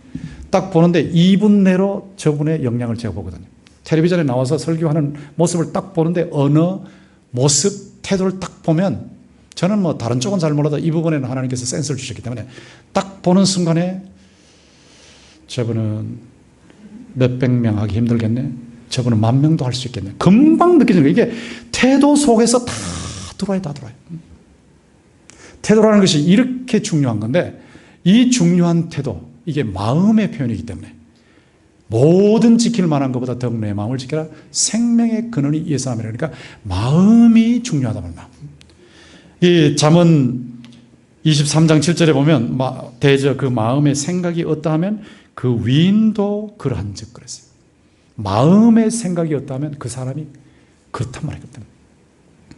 딱 보는데 2분 내로 저분의 역량을 제가 보거든요. 텔레비전에 나와서 설교하는 모습을 딱 보는데 언어, 모습, 태도를 딱 보면, 저는 뭐 다른 쪽은 잘 몰라도 이 부분에는 하나님께서 센스를 주셨기 때문에 딱 보는 순간에 저분은 몇백 명 하기 힘들겠네, 저분은 10,000명도 할 수 있겠네, 금방 느껴지는 거예요. 이게 태도 속에서 다 들어와요. 태도라는 것이 이렇게 중요한 건데, 이 중요한 태도, 이게 마음의 표현이기 때문에 모든 지킬 만한 것보다 더욱 내 마음을 지켜라. 생명의 근원이 이에 사람이라. 그러니까 마음이 중요하다 말이야. 이 잠언 23장 7절에 보면 대저 그 마음의 생각이 어떠하면 그 위인도 그러한즉 그랬어요. 마음의 생각이 어떠하면 그 사람이 그렇단 말이거든요.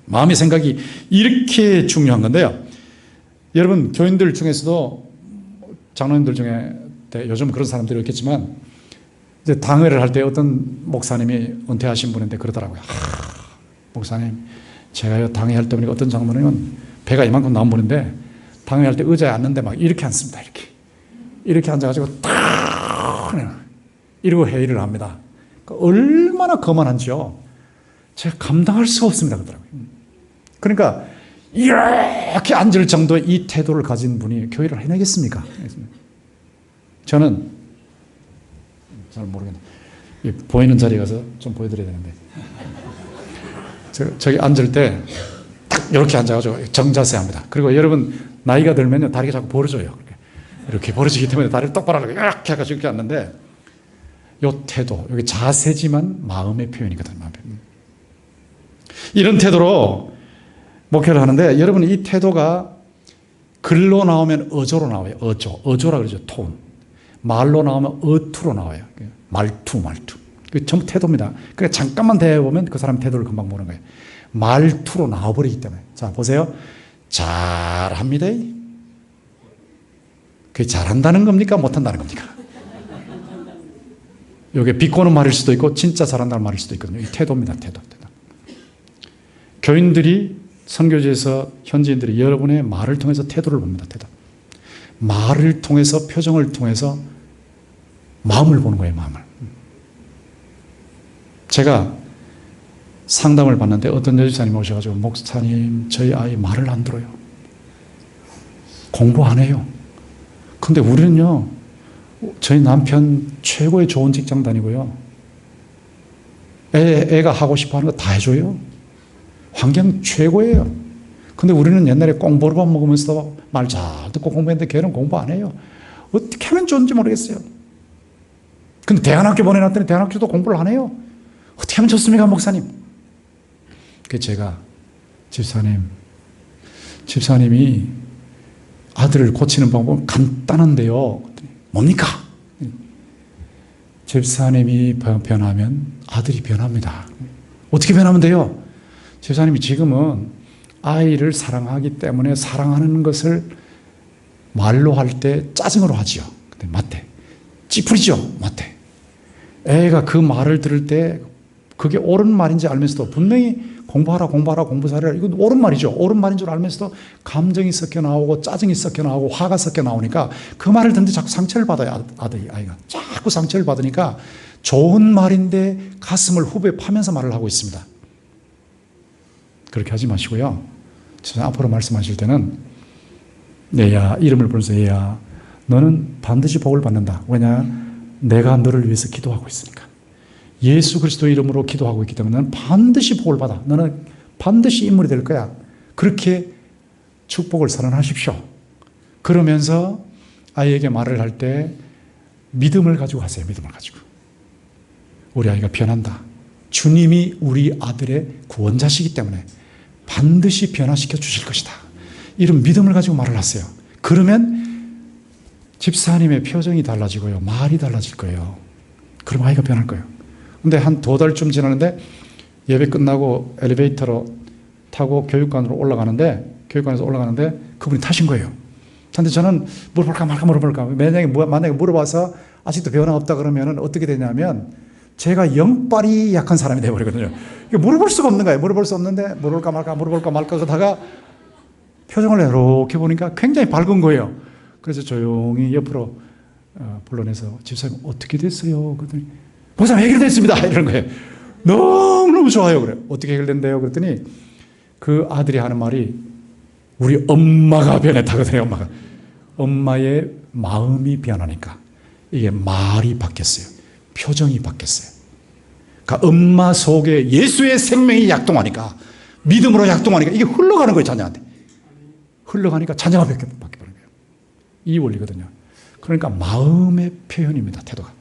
마음의 생각이 이렇게 중요한 건데요. 여러분, 교인들 중에서도, 장로님들 중에 요즘 그런 사람들이 있겠지만, 이제 당회를 할 때 어떤 목사님이 은퇴하신 분인데 그러더라고요. 목사님, 제가 당회할 때 보니까 어떤 장로님은 배가 이만큼 나온 분인데 당회할 때 의자에 앉는데 막 이렇게 앉습니다. 이렇게 앉아가지고 딱 이러고 회의를 합니다. 얼마나 거만한지요. 제가 감당할 수가 없습니다. 그러더라고요. 그러니까 이렇게 앉을 정도의 이 태도를 가진 분이 교회를 해내겠습니까? 저는 잘 모르겠네요. 보이는 자리에 가서 좀 보여드려야 되는데, 저기 앉을 때 딱 이렇게 앉아가지고 정자세 합니다. 그리고 여러분 나이가 들면요 다리가 자꾸 벌어져요. 이렇게 벌어지기 때문에 다리를 똑바로 하고 이렇게 해가지고 이렇게 앉는데, 요 태도, 여기 자세지만 마음의 표현이거든요. 이런 태도로 목회를 하는데, 여러분 이 태도가 글로 나오면 어조로 나와요. 어조라 그러죠. 톤. 말로 나오면 어투로 나와요. 말투. 그 전부 태도입니다. 그러니까 잠깐만 대해보면 그 사람 태도를 금방 보는 거예요. 말투로 나와버리기 때문에. 자, 보세요. 잘합니다. 그게 잘한다는 겁니까? 못한다는 겁니까? 이게 비꼬는 말일 수도 있고 진짜 잘한다는 말일 수도 있거든요. 이 태도입니다. 태도. 교인들이, 선교지에서 현지인들이 여러분의 말을 통해서 태도를 봅니다. 태도. 말을 통해서, 표정을 통해서 마음을 보는 거예요, 마음을. 제가 상담을 받는데 어떤 여지사님이 오셔가지고 목사님, 저희 아이 말을 안 들어요. 공부 안 해요. 근데 우리는요, 저희 남편 최고의 좋은 직장 다니고요. 애가 하고 싶어 하는 거 다 해줘요. 환경 최고예요. 근데 우리는 옛날에 꽁보르밥 먹으면서 말 잘 듣고 공부했는데 걔는 공부 안 해요. 어떻게 하면 좋은지 모르겠어요. 근데 대안학교 보내놨더니 대안학교도 공부를 안 해요. 어떻게 하면 좋습니까, 목사님? 그 제가 집사님이 아들을 고치는 방법은 간단한데요. 뭡니까? 집사님이 변하면 아들이 변합니다. 어떻게 변하면 돼요? 집사님이 지금은 아이를 사랑하기 때문에 사랑하는 것을 말로 할 때 짜증으로 하지요. 근데 맞대. 찌푸리죠. 맞대. 애가 그 말을 들을 때 그게 옳은 말인지 알면서도 분명히 공부하라, 공부 잘해라. 이건 옳은 말이죠. 옳은 말인 줄 알면서도 감정이 섞여 나오고 짜증이 섞여 나오고 화가 섞여 나오니까 그 말을 듣는데 자꾸 상처를 받아요. 아이가. 자꾸 상처를 받으니까 좋은 말인데 가슴을 후벼 파면서 말을 하고 있습니다. 그렇게 하지 마시고요. 앞으로 말씀하실 때는 얘야, 이름을 부르면서 얘야, 너는 반드시 복을 받는다. 왜냐? 내가 너를 위해서 기도하고 있으니까. 예수 그리스도 이름으로 기도하고 있기 때문에 너는 반드시 복을 받아. 너는 반드시 인물이 될 거야. 그렇게 축복을 선언하십시오. 그러면서 아이에게 말을 할 때 믿음을 가지고 하세요. 믿음을 가지고. 우리 아이가 변한다. 주님이 우리 아들의 구원자시기 때문에 반드시 변화시켜 주실 것이다. 이런 믿음을 가지고 말을 하세요. 그러면 집사님의 표정이 달라지고요. 말이 달라질 거예요. 그럼 아이가 변할 거예요. 근데 한 2달쯤 지났는데 예배 끝나고 엘리베이터로 타고 교육관에서 올라가는데 그분이 타신 거예요. 근데 저는 물어볼까 만약에 물어봐서 아직도 변화 없다 그러면 어떻게 되냐면 제가 영빨이 약한 사람이 되어버리거든요. 물어볼 수가 없는 거예요. 물어볼 수 없는데 물어볼까 말까 하다가 표정을 이렇게 보니까 굉장히 밝은 거예요. 그래서 조용히 옆으로 불러내서 집사님 어떻게 됐어요? 그랬더니 목사님 해결됐습니다. 이러는 거예요. 너무너무 좋아요. 그래요. 어떻게 해결된대요? 그랬더니 그 아들이 하는 말이 우리 엄마가 변했다거든요. 엄마의 마음이 변하니까 이게 말이 바뀌었어요. 표정이 바뀌었어요. 그러니까 엄마 속에 예수의 생명이 약동하니까 믿음으로 약동하니까 이게 흘러가는 거예요. 자녀한테. 흘러가니까 자녀가 바뀌어버리는 거예요. 이 원리거든요. 그러니까 마음의 표현입니다. 태도가.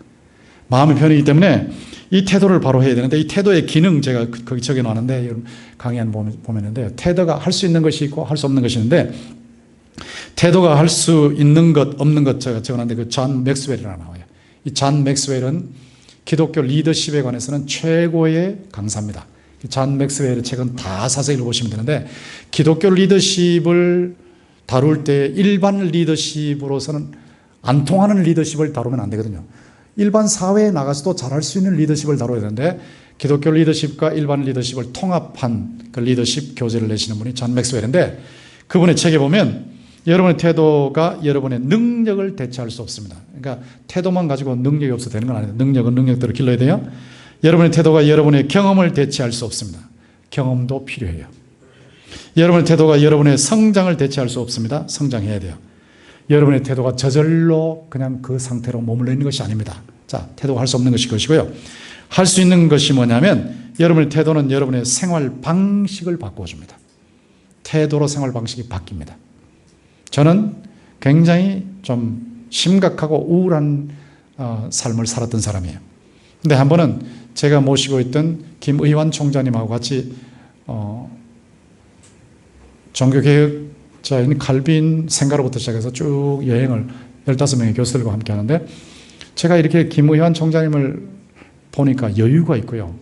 마음의 표현이기 때문에 이 태도를 바로 해야 되는데 이 태도의 기능 제가 거기 적어놨는데 강의 한 보면인데 태도가 할 수 있는 것이 있고 할 수 없는 것이 있는데 태도가 할 수 있는 것 없는 것 제가 적어놨는데 그 존 맥스웰이라고 나와요. 이 존 맥스웰은 기독교 리더십에 관해서는 최고의 강사입니다. 존 맥스웰의 책은 다 자세히 읽어보시면 되는데 기독교 리더십을 다룰 때 일반 리더십으로서는 안 통하는 리더십을 다루면 안 되거든요. 일반 사회에 나가서도 잘할 수 있는 리더십을 다뤄야 되는데 기독교 리더십과 일반 리더십을 통합한 그 리더십 교재를 내시는 분이 존 맥스웰인데 그분의 책에 보면 여러분의 태도가 여러분의 능력을 대체할 수 없습니다. 그러니까 태도만 가지고 능력이 없어도 되는 건 아니에요. 능력은 능력대로 길러야 돼요. 여러분의 태도가 여러분의 경험을 대체할 수 없습니다. 경험도 필요해요. 여러분의 태도가 여러분의 성장을 대체할 수 없습니다. 성장해야 돼요. 여러분의 태도가 저절로 그냥 그 상태로 머물러 있는 것이 아닙니다. 자, 태도가 할 수 없는 것이 것이고요. 할 수 있는 것이 뭐냐면 여러분의 태도는 여러분의 생활 방식을 바꿔줍니다. 태도로 생활 방식이 바뀝니다. 저는 굉장히 좀 심각하고 우울한 삶을 살았던 사람이에요. 근데 한 번은 제가 모시고 있던 김의환 총장님하고 같이 종교개혁자인 칼빈 생가로부터 시작해서 쭉 여행을 15명의 교수들과 함께 하는데 제가 이렇게 김의환 총장님을 보니까 여유가 있고요.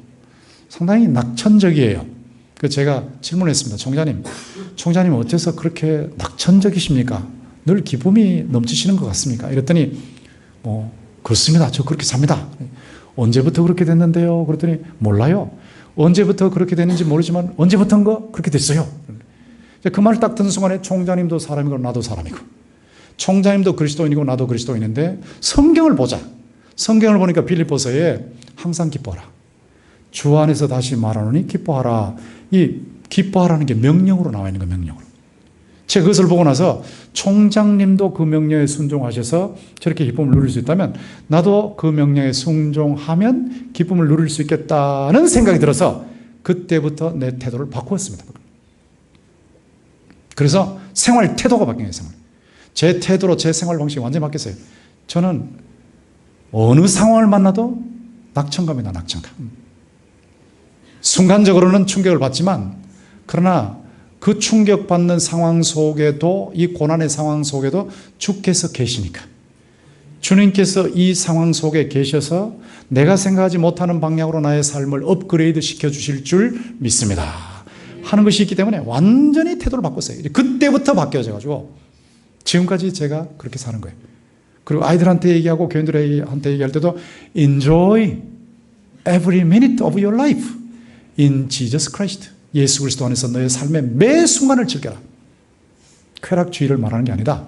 상당히 낙천적이에요. 그래서 제가 질문했습니다. 총장님 어째서 그렇게 낙천적이십니까? 늘 기쁨이 넘치시는 것 같습니까? 이랬더니 그렇습니다. 저 그렇게 삽니다. 언제부터 그렇게 됐는데요? 그랬더니 몰라요. 언제부터 그렇게 됐는지 모르지만 언제부턴가 그렇게 됐어요. 그 말을 딱 듣는 순간에 총장님도 사람이고 나도 사람이고 총장님도 그리스도인이고 나도 그리스도인인데 성경을 보자. 성경을 보니까 빌립보서에 항상 기뻐하라. 주 안에서 다시 말하노니 기뻐하라. 이 기뻐하라는 게 명령으로 나와 있는 거예요. 명령으로. 제가 그것을 보고 나서 총장님도 그 명령에 순종하셔서 저렇게 기쁨을 누릴 수 있다면 나도 그 명령에 순종하면 기쁨을 누릴 수 있겠다는 생각이 들어서 그때부터 내 태도를 바꾸었습니다. 그래서 생활 태도가 바뀐 거예요. 제 태도로 제 생활 방식이 완전히 바뀌었어요. 저는 어느 상황을 만나도 낙천감이다. 낙천감. 순간적으로는 충격을 받지만 그러나 그 충격받는 상황 속에도 이 고난의 상황 속에도 주께서 계시니까 주님께서 이 상황 속에 계셔서 내가 생각하지 못하는 방향으로 나의 삶을 업그레이드 시켜주실 줄 믿습니다 하는 것이 있기 때문에 완전히 태도를 바꿨어요. 그때부터 바뀌어져가지고 지금까지 제가 그렇게 사는 거예요. 그리고 아이들한테 얘기하고 교인들한테 얘기할 때도 Enjoy every minute of your life in Jesus Christ. 예수 그리스도 안에서 너의 삶의 매 순간을 즐겨라. 쾌락주의를 말하는 게 아니다.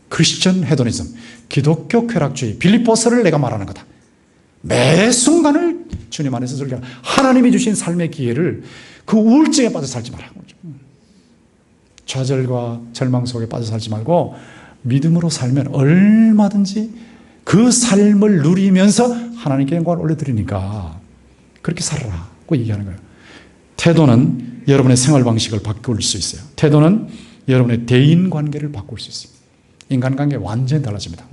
크리스천 헤도니즘, 기독교 쾌락주의, 빌립보서를 내가 말하는 거다. 매 순간을 주님 안에서 즐겨라. 하나님이 주신 삶의 기회를 그 우울증에 빠져 살지 마라. 좌절과 절망 속에 빠져 살지 말고 믿음으로 살면 얼마든지 그 삶을 누리면서 하나님께 영광을 올려드리니까 그렇게 살아라고 얘기하는 거예요. 태도는 여러분의 생활 방식을 바꿀 수 있어요. 태도는 여러분의 대인 관계를 바꿀 수 있어요. 인간관계 완전히 달라집니다.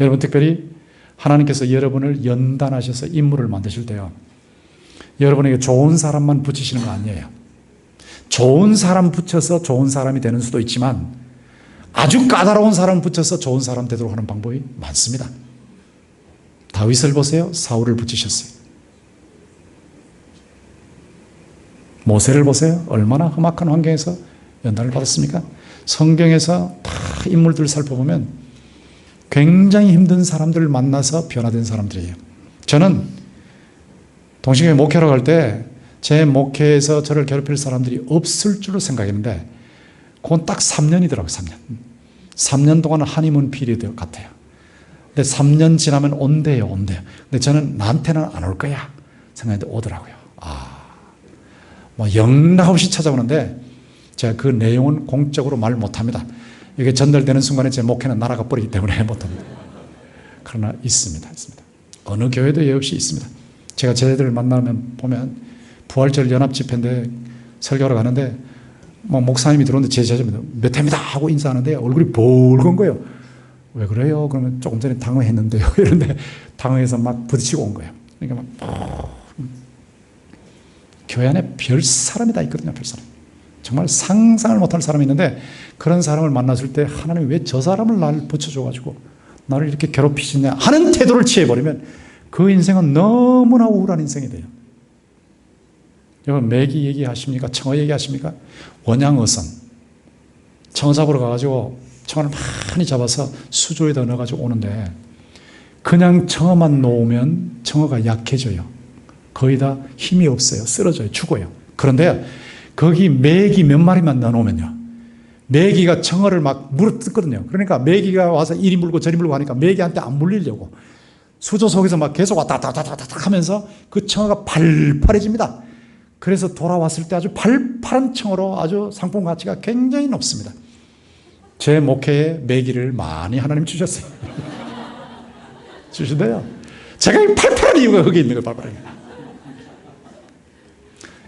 여러분 특별히 하나님께서 여러분을 연단하셔서 인물을 만드실 때요. 여러분에게 좋은 사람만 붙이시는 거 아니에요. 좋은 사람 붙여서 좋은 사람이 되는 수도 있지만 아주 까다로운 사람 붙여서 좋은 사람 되도록 하는 방법이 많습니다. 다윗을 보세요. 사울을 붙이셨어요. 모세를 보세요. 얼마나 험악한 환경에서 연단을 받았습니까? 성경에서 다 인물들을 살펴보면 굉장히 힘든 사람들을 만나서 변화된 사람들이에요. 저는 동시교회 목회로 갈 때 제 목회에서 저를 괴롭힐 사람들이 없을 줄로 생각했는데 그건 딱 3년이더라고요. 3년. 3년 동안은 하니문 피리어드 같아요. 근데 3년 지나면 온대요. 근데 저는 나한테는 안 올 거야 생각했는데 오더라고요. 영락없이 찾아오는데 제가 그 내용은 공적으로 말 못합니다. 이게 전달되는 순간에 제 목회는 날아가 버리기 때문에 못합니다. 그러나 있습니다. 어느 교회도 예 없이 있습니다. 제가 제자들을 만나면 보면 부활절 연합집회인데 설교하러 가는데 목사님이 들어오는데 제 제자입니다. 몇 회입니다 하고 인사하는데 얼굴이 붉은 거예요. 왜 그래요? 그러면 조금 전에 당황했는데요. 이런데 당황해서 막 부딪히고 온 거예요. 그러니까 교회 안에 별 사람이 다 있거든요. 별 사람. 정말 상상을 못할 사람이 있는데 그런 사람을 만났을 때 하나님이 왜 저 사람을 나를 붙여줘가지고 나를 이렇게 괴롭히시냐 하는 태도를 취해버리면 그 인생은 너무나 우울한 인생이 돼요. 여러분 매기 얘기하십니까? 청어 얘기하십니까? 원양어선 청어 잡으러 가가지고 청어를 많이 잡아서 수조에다 넣어가지고 오는데 그냥 청어만 놓으면 청어가 약해져요. 거의 다 힘이 없어요. 쓰러져요. 죽어요. 그런데 거기 메기 몇 마리만 넣어놓으면요. 메기가 청어를 막 물어뜯거든요. 그러니까 메기가 와서 이리 물고 저리 물고 하니까 메기한테 안 물리려고 수조 속에서 막 계속 왔다 갔다 하면서 그 청어가 팔팔해집니다. 그래서 돌아왔을 때 아주 팔팔한 청어로 아주 상품 가치가 굉장히 높습니다. 제 목회에 메기를 많이 하나님 주셨어요. 주시대요. 제가 이 팔팔한 이유가 거기 있는 거예요. 팔팔하게.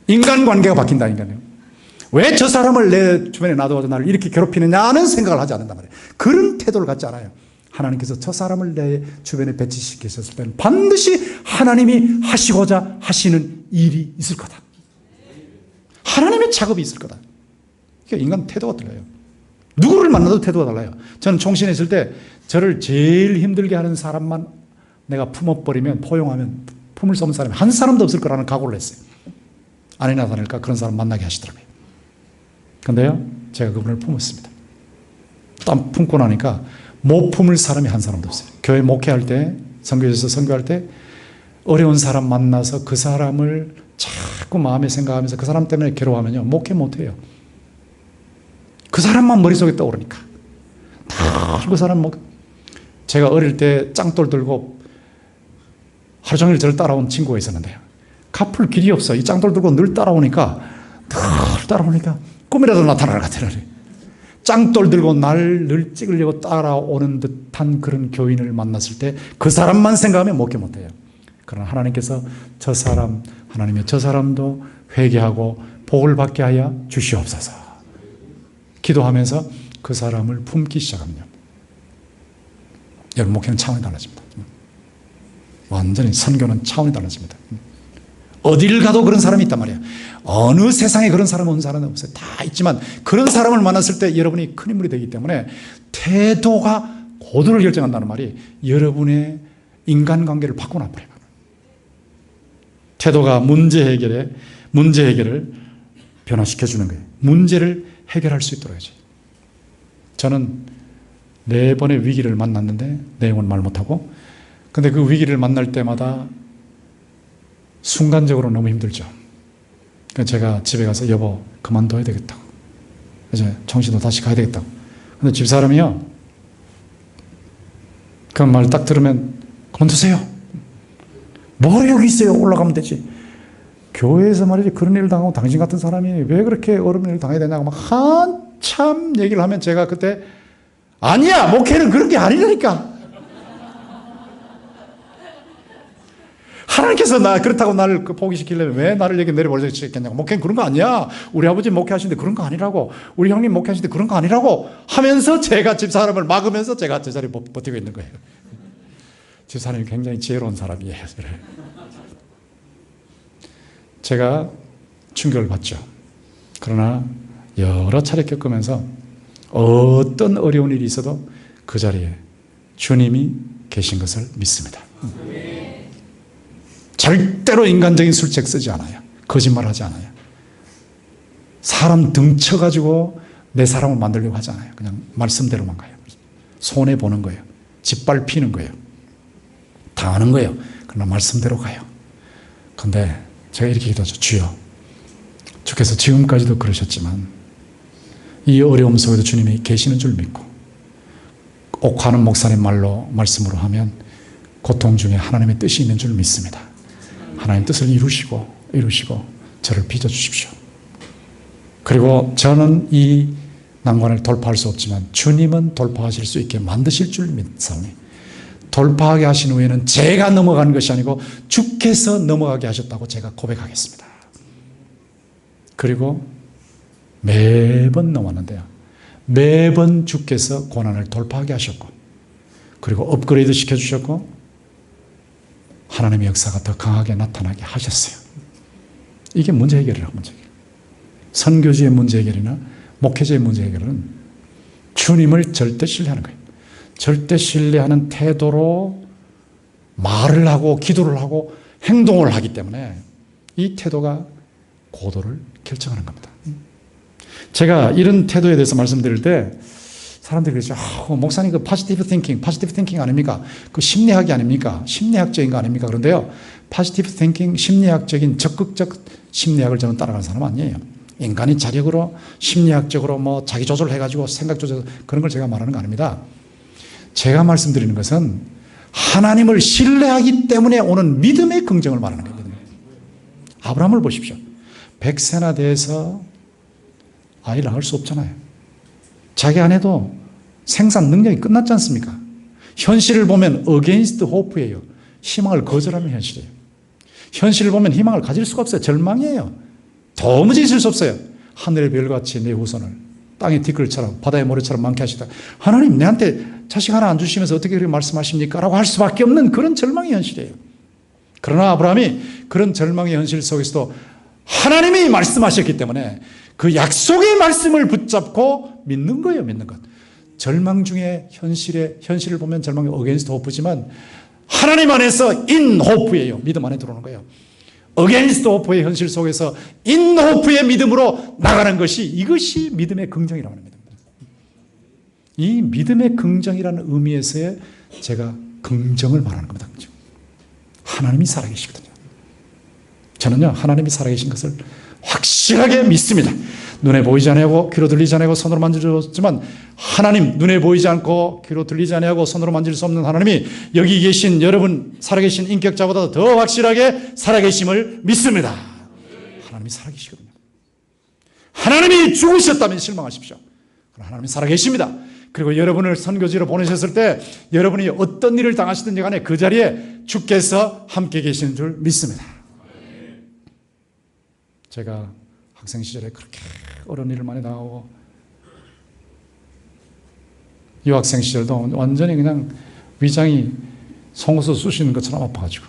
인간관계가 바뀐다. 왜 저 사람을 내 주변에 놔둬서 나를 이렇게 괴롭히느냐는 생각을 하지 않는단 말이에요. 그런 태도를 갖지 않아요. 하나님께서 저 사람을 내 주변에 배치시키셨을 때는 반드시 하나님이 하시고자 하시는 일이 있을 거다. 하나님의 작업이 있을 거다. 그러니까 인간 태도가 달라요. 누구를 만나도 태도가 달라요. 저는 총신에 있을 때 저를 제일 힘들게 하는 사람만 내가 품어버리면 포용하면 품을 수 없는 사람이 한 사람도 없을 거라는 각오를 했어요. 아니나 다를까 그런 사람 만나게 하시더라고요. 근데요 제가 그분을 품었습니다. 딱 품고 나니까 못 품을 사람이 한 사람도 없어요. 교회 목회할 때 선교에서 선교할 때 어려운 사람 만나서 그 사람을 자꾸 마음에 생각하면서 그 사람 때문에 괴로워하면요 목회 못해요. 그 사람만 머릿속에 떠오르니까 다 그 사람 제가 어릴 때 짱돌 들고 하루 종일 저를 따라온 친구가 있었는데요. 갚을 길이 없어. 이 짱돌 들고 늘 따라오니까 꿈이라도 나타나는 것 같아요. 짱돌 들고 날 늘 찍으려고 따라오는 듯한 그런 교인을 만났을 때 그 사람만 생각하면 목회 못해요. 그러나 하나님께서 하나님이 저 사람도 회개하고 복을 받게 하여 주시옵소서. 기도하면서 그 사람을 품기 시작합니다. 여러분, 목회는 차원이 달라집니다. 완전히 선교는 차원이 달라집니다. 어디를 가도 그런 사람이 있단 말이에요. 어느 세상에 그런 사람 없는 사람은 없어요. 다 있지만 그런 사람을 만났을 때 여러분이 큰 인물이 되기 때문에 태도가 고도를 결정한다는 말이 여러분의 인간관계를 바꿔놔버려요. 태도가 문제 해결을 변화시켜주는 거예요. 문제를 해결할 수 있도록 해야지. 저는 4번의 위기를 만났는데 내용은 말 못하고, 근데 그 위기를 만날 때마다 순간적으로 너무 힘들죠. 그래서 제가 집에 가서 여보 그만둬야 되겠다고, 이제 정신도 다시 가야 되겠다고. 근데 집사람이요, 그 말 딱 들으면 그만두세요. 뭐래 여기 있어요. 올라가면 되지. 교회에서 말이지 그런 일을 당하고 당신 같은 사람이 왜 그렇게 어려운 일을 당해야 되냐고 막 한참 얘기를 하면 제가 그때 아니야, 목회는 그런 게 아니라니까. 하나님께서 그렇다고 나를 포기시키려면 왜 나를 여기 내려보내셨겠냐고. 목회는 그런 거 아니야. 우리 아버지 목회하시는데 그런 거 아니라고. 우리 형님 목회하시는데 그런 거 아니라고 하면서 제가 집사람을 막으면서 제가 제 자리에 버티고 있는 거예요. 집사람이 굉장히 지혜로운 사람이에요. 제가 충격을 받죠. 그러나 여러 차례 겪으면서 어떤 어려운 일이 있어도 그 자리에 주님이 계신 것을 믿습니다. 절대로 인간적인 술책 쓰지 않아요. 거짓말하지 않아요. 사람 등쳐가지고 내 사람을 만들려고 하지 않아요. 그냥 말씀대로만 가요. 손해보는 거예요. 짓밟히는 거예요. 당하는 거예요. 그러나 말씀대로 가요. 근데 제가 이렇게 기도하죠. 주여, 주께서 지금까지도 그러셨지만 이 어려움 속에도 주님이 계시는 줄 믿고, 옥하는 목사님 말씀으로 하면 고통 중에 하나님의 뜻이 있는 줄 믿습니다. 하나님 뜻을 이루시고 저를 빚어주십시오. 그리고 저는 이 난관을 돌파할 수 없지만 주님은 돌파하실 수 있게 만드실 줄 믿사오니 돌파하게 하신 후에는 제가 넘어가는 것이 아니고 주께서 넘어가게 하셨다고 제가 고백하겠습니다. 그리고 매번 넘었는데요, 매번 주께서 고난을 돌파하게 하셨고, 그리고 업그레이드 시켜주셨고, 하나님의 역사가 더 강하게 나타나게 하셨어요. 이게 문제 해결이라고. 문제 해결. 선교지의 문제 해결이나 목회자의 문제 해결은 주님을 절대 신뢰하는 거예요. 절대 신뢰하는 태도로 말을 하고 기도를 하고 행동을 하기 때문에 이 태도가 고도를 결정하는 겁니다. 제가 이런 태도에 대해서 말씀드릴 때 사람들이 그러죠. 목사님 그 포지티브 띵킹 아닙니까? 그 심리학이 아닙니까? 심리학적인 거 아닙니까? 그런데요, 포지티브 띵킹, 심리학적인 적극적 심리학을 저는 따라가는 사람 아니에요. 인간이 자력으로 심리학적으로 뭐 자기 조절을 해가지고 생각 조절, 그런 걸 제가 말하는 거 아닙니다. 제가 말씀드리는 것은 하나님을 신뢰하기 때문에 오는 믿음의 긍정을 말하는 거예요. 아브라함을 보십시오. 100세나 돼서 아이를 낳을 수 없잖아요. 자기 아내도 생산 능력이 끝났지 않습니까? 현실을 보면 against hope예요. 희망을 거절하는 현실이에요. 현실을 보면 희망을 가질 수가 없어요. 절망이에요. 도무지 있을 수 없어요. 하늘의 별같이 내 후손을 땅의 티끌처럼 바다의 모래처럼 많게 하시다. 하나님 내한테 자식 하나 안 주시면서 어떻게 그렇게 말씀하십니까? 라고 할 수밖에 없는 그런 절망의 현실이에요. 그러나 아브라함이 그런 절망의 현실 속에서도 하나님이 말씀하셨기 때문에 그 약속의 말씀을 붙잡고 믿는 거예요. 믿는 것. 절망 중에 현실을 보면 절망이 against hope지만 하나님 안에서 in hope예요. 믿음 안에 들어오는 거예요. against hope의 현실 속에서 in hope의 믿음으로 나가는 것이, 이것이 믿음의 긍정이라고 합니다. 이 믿음의 긍정이라는 의미에서의 제가 긍정을 말하는 겁니다. 긍정. 하나님이 살아계시거든요. 저는요, 하나님이 살아계신 것을 확실히 확실하게 믿습니다. 눈에 보이지 아니하고 귀로 들리지 아니하고 손으로 만져졌지만 하나님, 눈에 보이지 않고 귀로 들리지 아니하고 손으로 만질 수 없는 하나님이 여기 계신 여러분 살아계신 인격자보다 더 확실하게 살아계심을 믿습니다. 하나님이 살아계시거든요. 하나님이 죽으셨다면 실망하십시오. 그러나 하나님이 살아계십니다. 그리고 여러분을 선교지로 보내셨을 때 여러분이 어떤 일을 당하시든지 간에 그 자리에 주께서 함께 계시는 줄 믿습니다. 제가 학생 시절에 그렇게 어려운 일을 많이 당하고 유학생 시절도 완전히 그냥 위장이 송곳으로 쑤시는 것처럼 아파가지고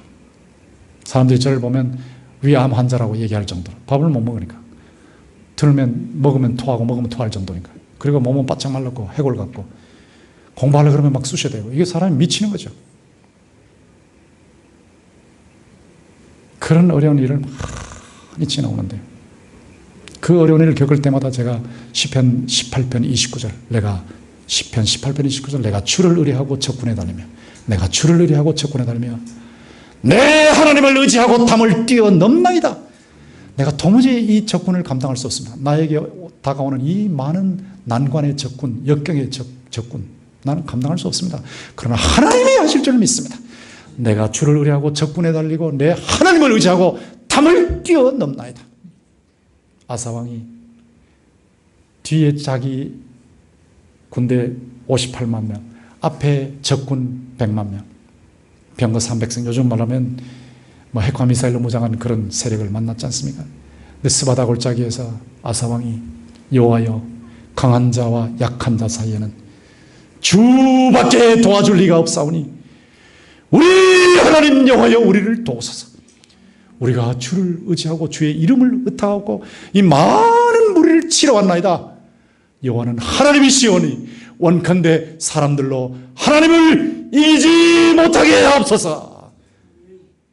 사람들이 저를 보면 위암 환자라고 얘기할 정도로 밥을 못 먹으니까 들면 먹으면 토하고 먹으면 토할 정도니까 그리고 몸은 바짝 말랐고 해골 같고 공부하려고 그러면 막 쑤셔대고 이게 사람이 미치는 거죠. 그런 어려운 일을 많이 지나오는데 그 어려운 일을 겪을 때마다 제가 시편 18편 29절 내가 시편 18편 29절 내가 주를 의뢰하고 적군에 달리며 내가 주를 의뢰하고 적군에 달리며 내 하나님을 의지하고 담을 뛰어넘나이다. 내가 도무지 이 적군을 감당할 수 없습니다. 나에게 다가오는 이 많은 난관의 적군, 역경의 적군 나는 감당할 수 없습니다. 그러나 하나님이 하실 줄 믿습니다. 내가 주를 의뢰하고 적군에 달리고 내 하나님을 의지하고 담을 뛰어넘나이다. 아사왕이 뒤에 자기 군대 58만 명, 앞에 적군 100만 명, 병거 300성, 요즘 말하면 뭐 핵과 미사일로 무장한 그런 세력을 만났지 않습니까? 근데 스바다 골짜기에서 아사왕이 여호와여 강한 자와 약한 자 사이에는 주밖에 도와줄 리가 없사오니 우리 하나님 여호와여 우리를 도우소서. 우리가 주를 의지하고 주의 이름을 의탁하고 이 많은 무리를 치러 왔나이다. 여호와는 하나님이시오니 원컨대 사람들로 하나님을 이기지 못하게 하옵소서.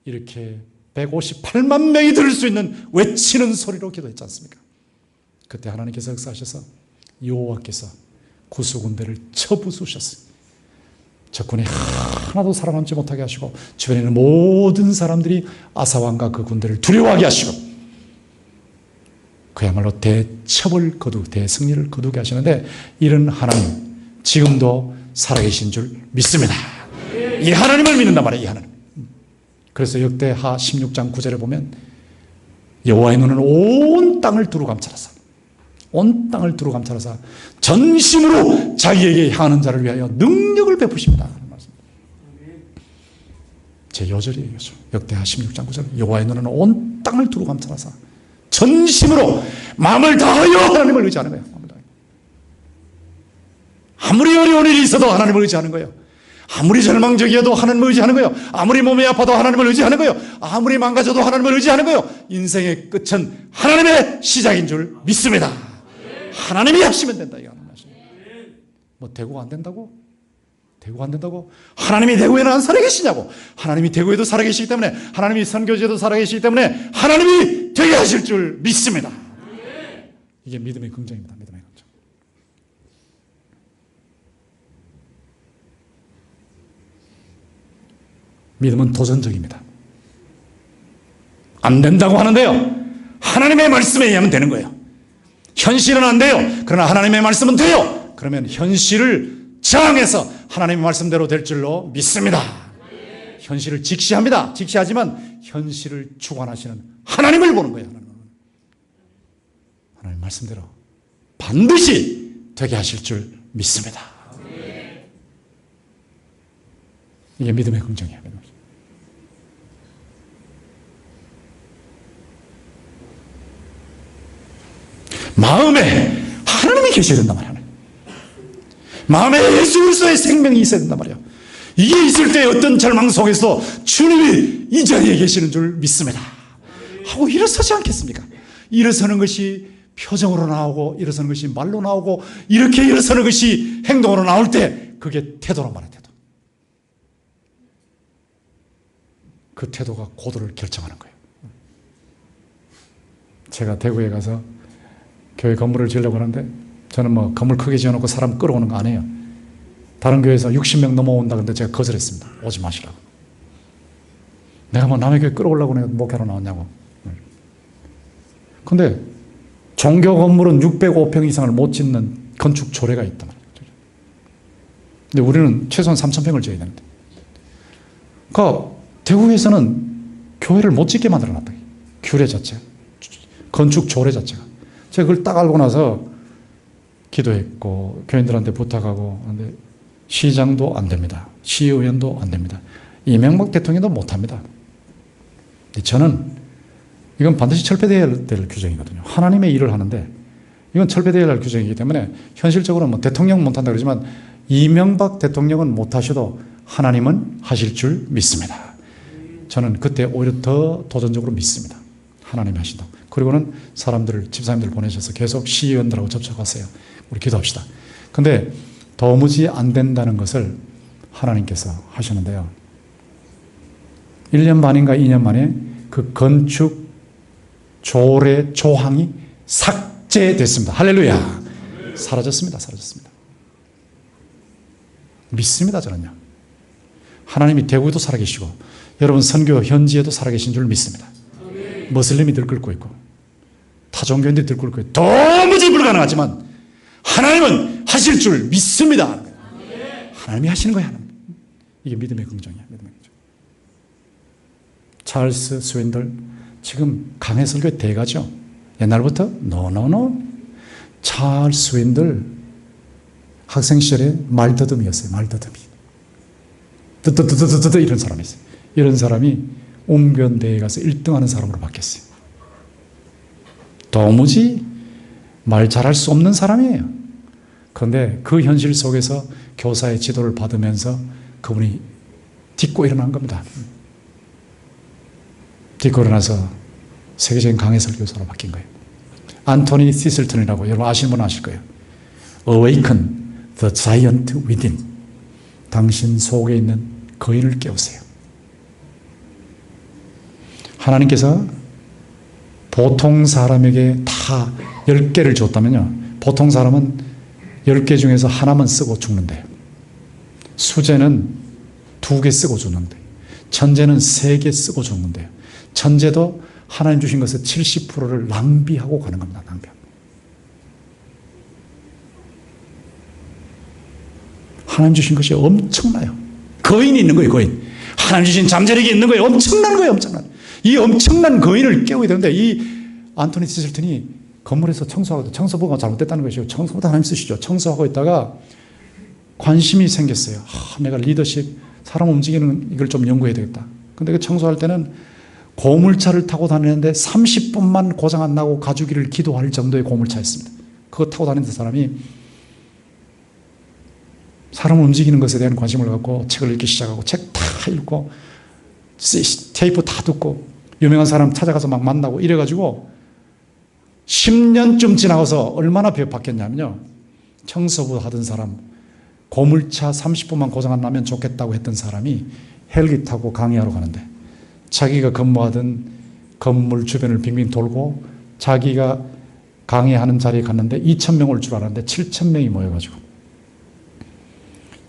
이렇게 158만 명이 들을 수 있는 외치는 소리로 기도했지 않습니까? 그때 하나님께서 역사하셔서 여호와께서 구수군대를 쳐부수셨어요. 적군이 하나도 살아남지 못하게 하시고 주변에 있는 모든 사람들이 아사왕과 그 군대를 두려워하게 하시고 그야말로 대첩을 대승리를 거두게 하시는데 이런 하나님 지금도 살아계신 줄 믿습니다. 이 하나님을 믿는단 말이에요. 이 하나님. 그래서 역대하 16장 9절에 보면 여호와의 눈은 온 땅을 두루 감찰하사 온 땅을 두루 감찰하사 전심으로 자기에게 향하는 자를 위하여 능력을 베푸십니다. 제 요절이에요. 요절. 역대하 16장 9절 여호와의 눈은 온 땅을 두루 감찰하사 전심으로 마음을 다하여 하나님을 의지하는 거예요. 아무리 어려운 일이 있어도 하나님을 의지하는 거예요. 아무리 절망적이어도 하나님을 의지하는 거예요. 아무리 몸이 아파도 하나님을 의지하는 거예요. 아무리 망가져도 하나님을 의지하는 거예요. 인생의 끝은 하나님의 시작인 줄 믿습니다. 하나님이 하시면 된다. 뭐 대구가 안 된다고? 대구가 안 된다고? 하나님이 대구에는 안 살아계시냐고? 하나님이 대구에도 살아계시기 때문에 하나님이 선교지에도 살아계시기 때문에 하나님이 되게 하실 줄 믿습니다. 이게 믿음의 긍정입니다. 믿음의 긍정. 믿음은 도전적입니다. 안 된다고 하는데요. 하나님의 말씀에 의하면 되는 거예요. 현실은 안 돼요. 그러나 하나님의 말씀은 돼요. 그러면 현실을 저항해서 하나님의 말씀대로 될 줄로 믿습니다. 현실을 직시합니다. 직시하지만 현실을 주관하시는 하나님을 보는 거예요. 하나님 말씀대로 반드시 되게 하실 줄 믿습니다. 이게 믿음의 긍정이에요. 마음에 하나님이 계셔야 된단 말이에요. 마음에 예수 그리스도의 생명이 있어야 된단 말이에요. 이게 있을 때 어떤 절망 속에서 주님이 이 자리에 계시는 줄 믿습니다. 하고 일어서지 않겠습니까? 일어서는 것이 표정으로 나오고 일어서는 것이 말로 나오고 이렇게 일어서는 것이 행동으로 나올 때 그게 태도란 말이에요. 태도. 그 태도가 고도를 결정하는 거예요. 제가 대구에 가서 교회 건물을 지으려고 하는데 저는 뭐 건물 크게 지어놓고 사람 끌어오는 거 안 해요. 다른 교회에서 60명 넘어온다 근데 제가 거절했습니다. 오지 마시라고. 내가 뭐 남의 교회 끌어오려고 내가 목회로 나왔냐고. 근데 종교 건물은 605평 이상을 못 짓는 건축 조례가 있단 말이에요. 근데 우리는 최소한 3,000평을 지어야 되는데. 그러니까 대구에서는 교회를 못 짓게 만들어놨다. 규례 자체가. 건축 조례 자체가. 제가 그걸 딱 알고 나서 기도했고 교인들한테 부탁하고 근데 시장도 안 됩니다. 시의원도 안 됩니다. 이명박 대통령도 못합니다. 저는 이건 반드시 철폐되어야 될 규정이거든요. 하나님의 일을 하는데 이건 철폐되어야 할 규정이기 때문에 현실적으로 뭐 대통령 못한다 그러지만 이명박 대통령은 못하셔도 하나님은 하실 줄 믿습니다. 저는 그때 오히려 더 도전적으로 믿습니다. 하나님이 하신다고. 그리고는 사람들을, 집사님들 보내셔서 계속 시의원들하고 접촉하세요. 우리 기도합시다. 근데 도무지 안 된다는 것을 하나님께서 하시는데요. 1년 반인가 2년 만에 그 건축 조례 조항이 삭제됐습니다. 할렐루야. 사라졌습니다. 사라졌습니다. 믿습니다. 저는요. 하나님이 대구에도 살아계시고 여러분 선교 현지에도 살아계신 줄 믿습니다. 머슬림이 들끓고 있고 타종교인들이 들끓고 있고 도무지 불가능하지만 하나님은 하실 줄 믿습니다. 하나님이 하시는 거예요. 하나님. 이게 믿음의 긍정이야. 믿음의 긍정. 찰스 스윈들 지금 강해 설교의 대가죠. 옛날부터 노노노 찰스 스윈들 학생 시절에 말더듬이었어요. 말더듬이. 뜨뜨뜨뜨뜨뜨 이런 사람이 있어요. 이런 사람이 웅변대회에 가서 1등하는 사람으로 바뀌었어요. 도무지 말 잘할 수 없는 사람이에요. 그런데 그 현실 속에서 교사의 지도를 받으면서 그분이 딛고 일어난 겁니다. 딛고 일어나서 세계적인 강해 설교사로 바뀐 거예요. 안토니 시슬턴이라고 여러분 아시는 분 아실 거예요. Awaken the giant within. 당신 속에 있는 거인을 깨우세요. 하나님께서 보통 사람에게 다 10개를 줬다면요. 보통 사람은 10개 중에서 하나만 쓰고 죽는데요. 수재는 2개 쓰고 죽는데 천재는 3개 쓰고 죽는데요. 천재도 하나님 주신 것의 70%를 낭비하고 가는 겁니다. 낭비하고. 하나님 주신 것이 엄청나요. 거인이 있는 거예요. 거인. 하나님 주신 잠재력이 있는 거예요. 엄청난 거예요. 엄청난. 이 엄청난 거인을 깨워야 되는데 이 안토니 시슬턴이 건물에서 청소하고 청소부가 잘못됐다는 것이고 청소부터 하나님 쓰시죠. 청소하고 있다가 관심이 생겼어요. 내가 리더십, 사람 움직이는 이걸 좀 연구해야 되겠다. 근데 그 청소할 때는 고물차를 타고 다니는데 30분만 고장 안 나고 가주기를 기도할 정도의 고물차였습니다. 그거 타고 다니는 사람이 사람 움직이는 것에 대한 관심을 갖고 책을 읽기 시작하고 책 다 읽고 테이프 다 듣고 유명한 사람 찾아가서 막 만나고 이래가지고 10년쯤 지나서 얼마나 바뀌었냐면요. 청소부 하던 사람, 고물차 30분만 고장 안 나면 좋겠다고 했던 사람이 헬기 타고 강의하러 가는데 자기가 근무하던 건물 주변을 빙빙 돌고 자기가 강의하는 자리에 갔는데 2,000명 올 줄 알았는데 7,000명이 모여가지고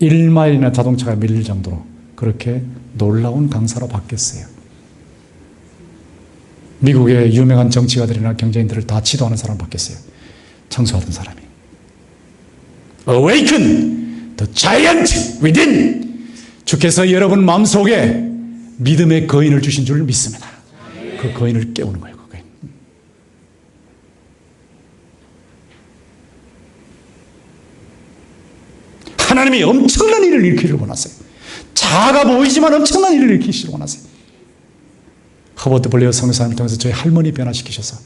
1마일이나 자동차가 밀릴 정도로 그렇게 놀라운 강사로 바뀌었어요. 미국의 유명한 정치가들이나 경제인들을 다 지도하는 사람 바뀌었어요. 청소하던 사람이. Awaken the giant within. 주께서 여러분 마음속에 믿음의 거인을 주신 줄 믿습니다. 그 거인을 깨우는 거예요. 그 거인. 하나님이 엄청난 일을 일으키기를 원하세요. 작아 보이지만 엄청난 일을 일으키시기를 원하세요. 허버트 블레어 성교사님을 통해서 저희 할머니 변화시키셔서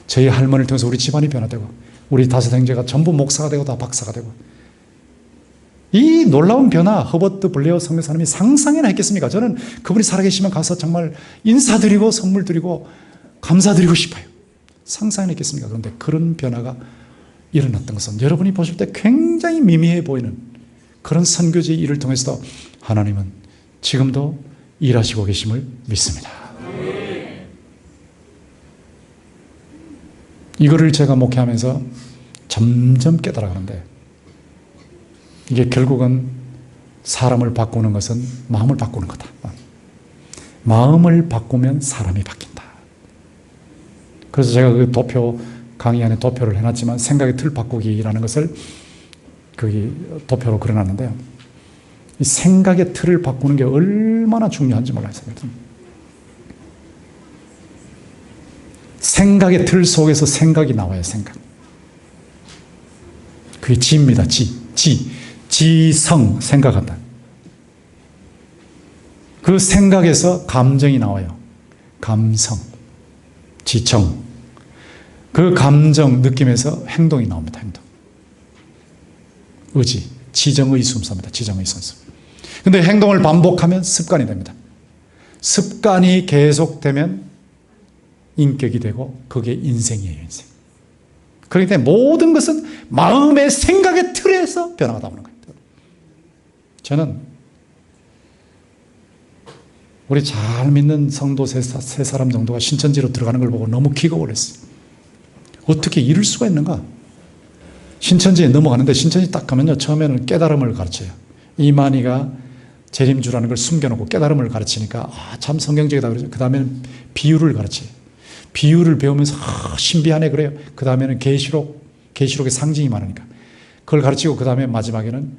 저희 할머니를 통해서 우리 집안이 변화되고 우리 5 형제가 전부 목사가 되고 다 박사가 되고 이 놀라운 변화 허버트 블레어 성교사님이 상상이나 했겠습니까? 저는 그분이 살아계시면 가서 정말 인사드리고 선물 드리고 감사드리고 싶어요. 상상이나 했겠습니까? 그런데 그런 변화가 일어났던 것은 여러분이 보실 때 굉장히 미미해 보이는 그런 선교지의 일을 통해서도 하나님은 지금도 일하시고 계심을 믿습니다. 이거를 제가 목회하면서 점점 깨달아가는데 이게 결국은 사람을 바꾸는 것은 마음을 바꾸는 거다. 마음을 바꾸면 사람이 바뀐다. 그래서 제가 그 도표 강의 안에 도표를 해놨지만 생각의 틀 바꾸기라는 것을 거기 도표로 그려놨는데요. 이 생각의 틀을 바꾸는 게 얼마나 중요한지 몰라요. 생각의 틀 속에서 생각이 나와요. 생각. 그게 지입니다. 지성, 생각한다. 그 생각에서 감정이 나와요. 감성, 지청. 그 감정, 느낌에서 행동이 나옵니다. 행동. 의지, 지정의순서입니다. 지정의순서. 근데 행동을 반복하면 습관이 됩니다. 습관이 계속되면 인격이 되고 그게 인생이에요. 인생. 그렇기 때문에 모든 것은 마음의 생각의 틀에서 변화가 나오는 거예요. 저는 우리 잘 믿는 성도 세 사람 정도가 신천지로 들어가는 걸 보고 너무 기겁을 했어요. 어떻게 이럴 수가 있는가? 신천지에 넘어가는데 신천지 딱 가면요, 처음에는 깨달음을 가르쳐요. 이만희가 재림주라는 걸 숨겨놓고 깨달음을 가르치니까 참 성경적이다 그러죠. 그 다음에는 비유를 가르쳐요. 비유를 배우면서 신비하네 그래요. 그 다음에는 계시록의 상징이 많으니까 그걸 가르치고 그 다음에 마지막에는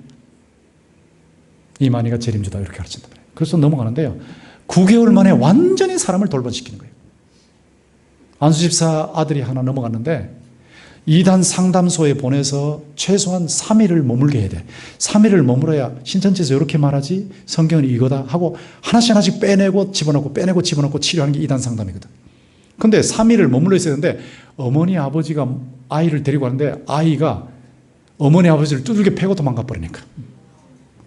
이만희가 재림주다 이렇게 가르친단 말이에요. 그래서 넘어가는데요, 9개월 만에 완전히 사람을 돌변시키는 거예요. 안수집사 아들이 하나 넘어갔는데 2단 상담소에 보내서 최소한 3일을 머물게 해야 돼. 3일을 머물어야 신천지에서 이렇게 말하지 성경은 이거다 하고 하나씩 빼내고 집어넣고 빼내고 집어넣고 치료하는 게 2단 상담이거든. 근데 3일을 머물러 있어야 되는데 어머니 아버지가 아이를 데리고 가는데 아이가 어머니 아버지를 두들겨 패고 도망가 버리니까.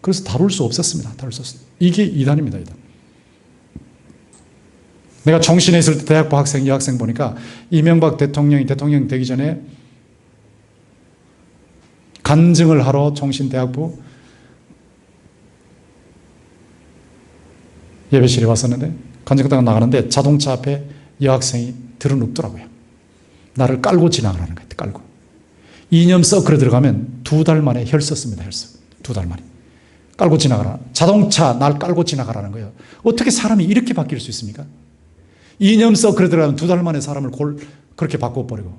그래서 다룰 수 없었습니다. 다룰 수 없었습니다. 이게 2단입니다. 2단. 내가 종신에 있을 때 대학부 학생, 여학생 보니까 이명박 대통령 되기 전에 간증을 하러 종신대학부 예배실에 왔었는데 간증하다가 나가는데 자동차 앞에 여학생이 들어눕더라고요. 나를 깔고 지나가라는 거예요. 깔고. 이념 서클에 들어가면 2달 만에 혈서습니다. 혈서. 2달 만에. 깔고 지나가라. 자동차 날 깔고 지나가라는 거예요. 어떻게 사람이 이렇게 바뀔 수 있습니까? 이념 서클에 들어가면 2달 만에 사람을 그렇게 바꿔버리고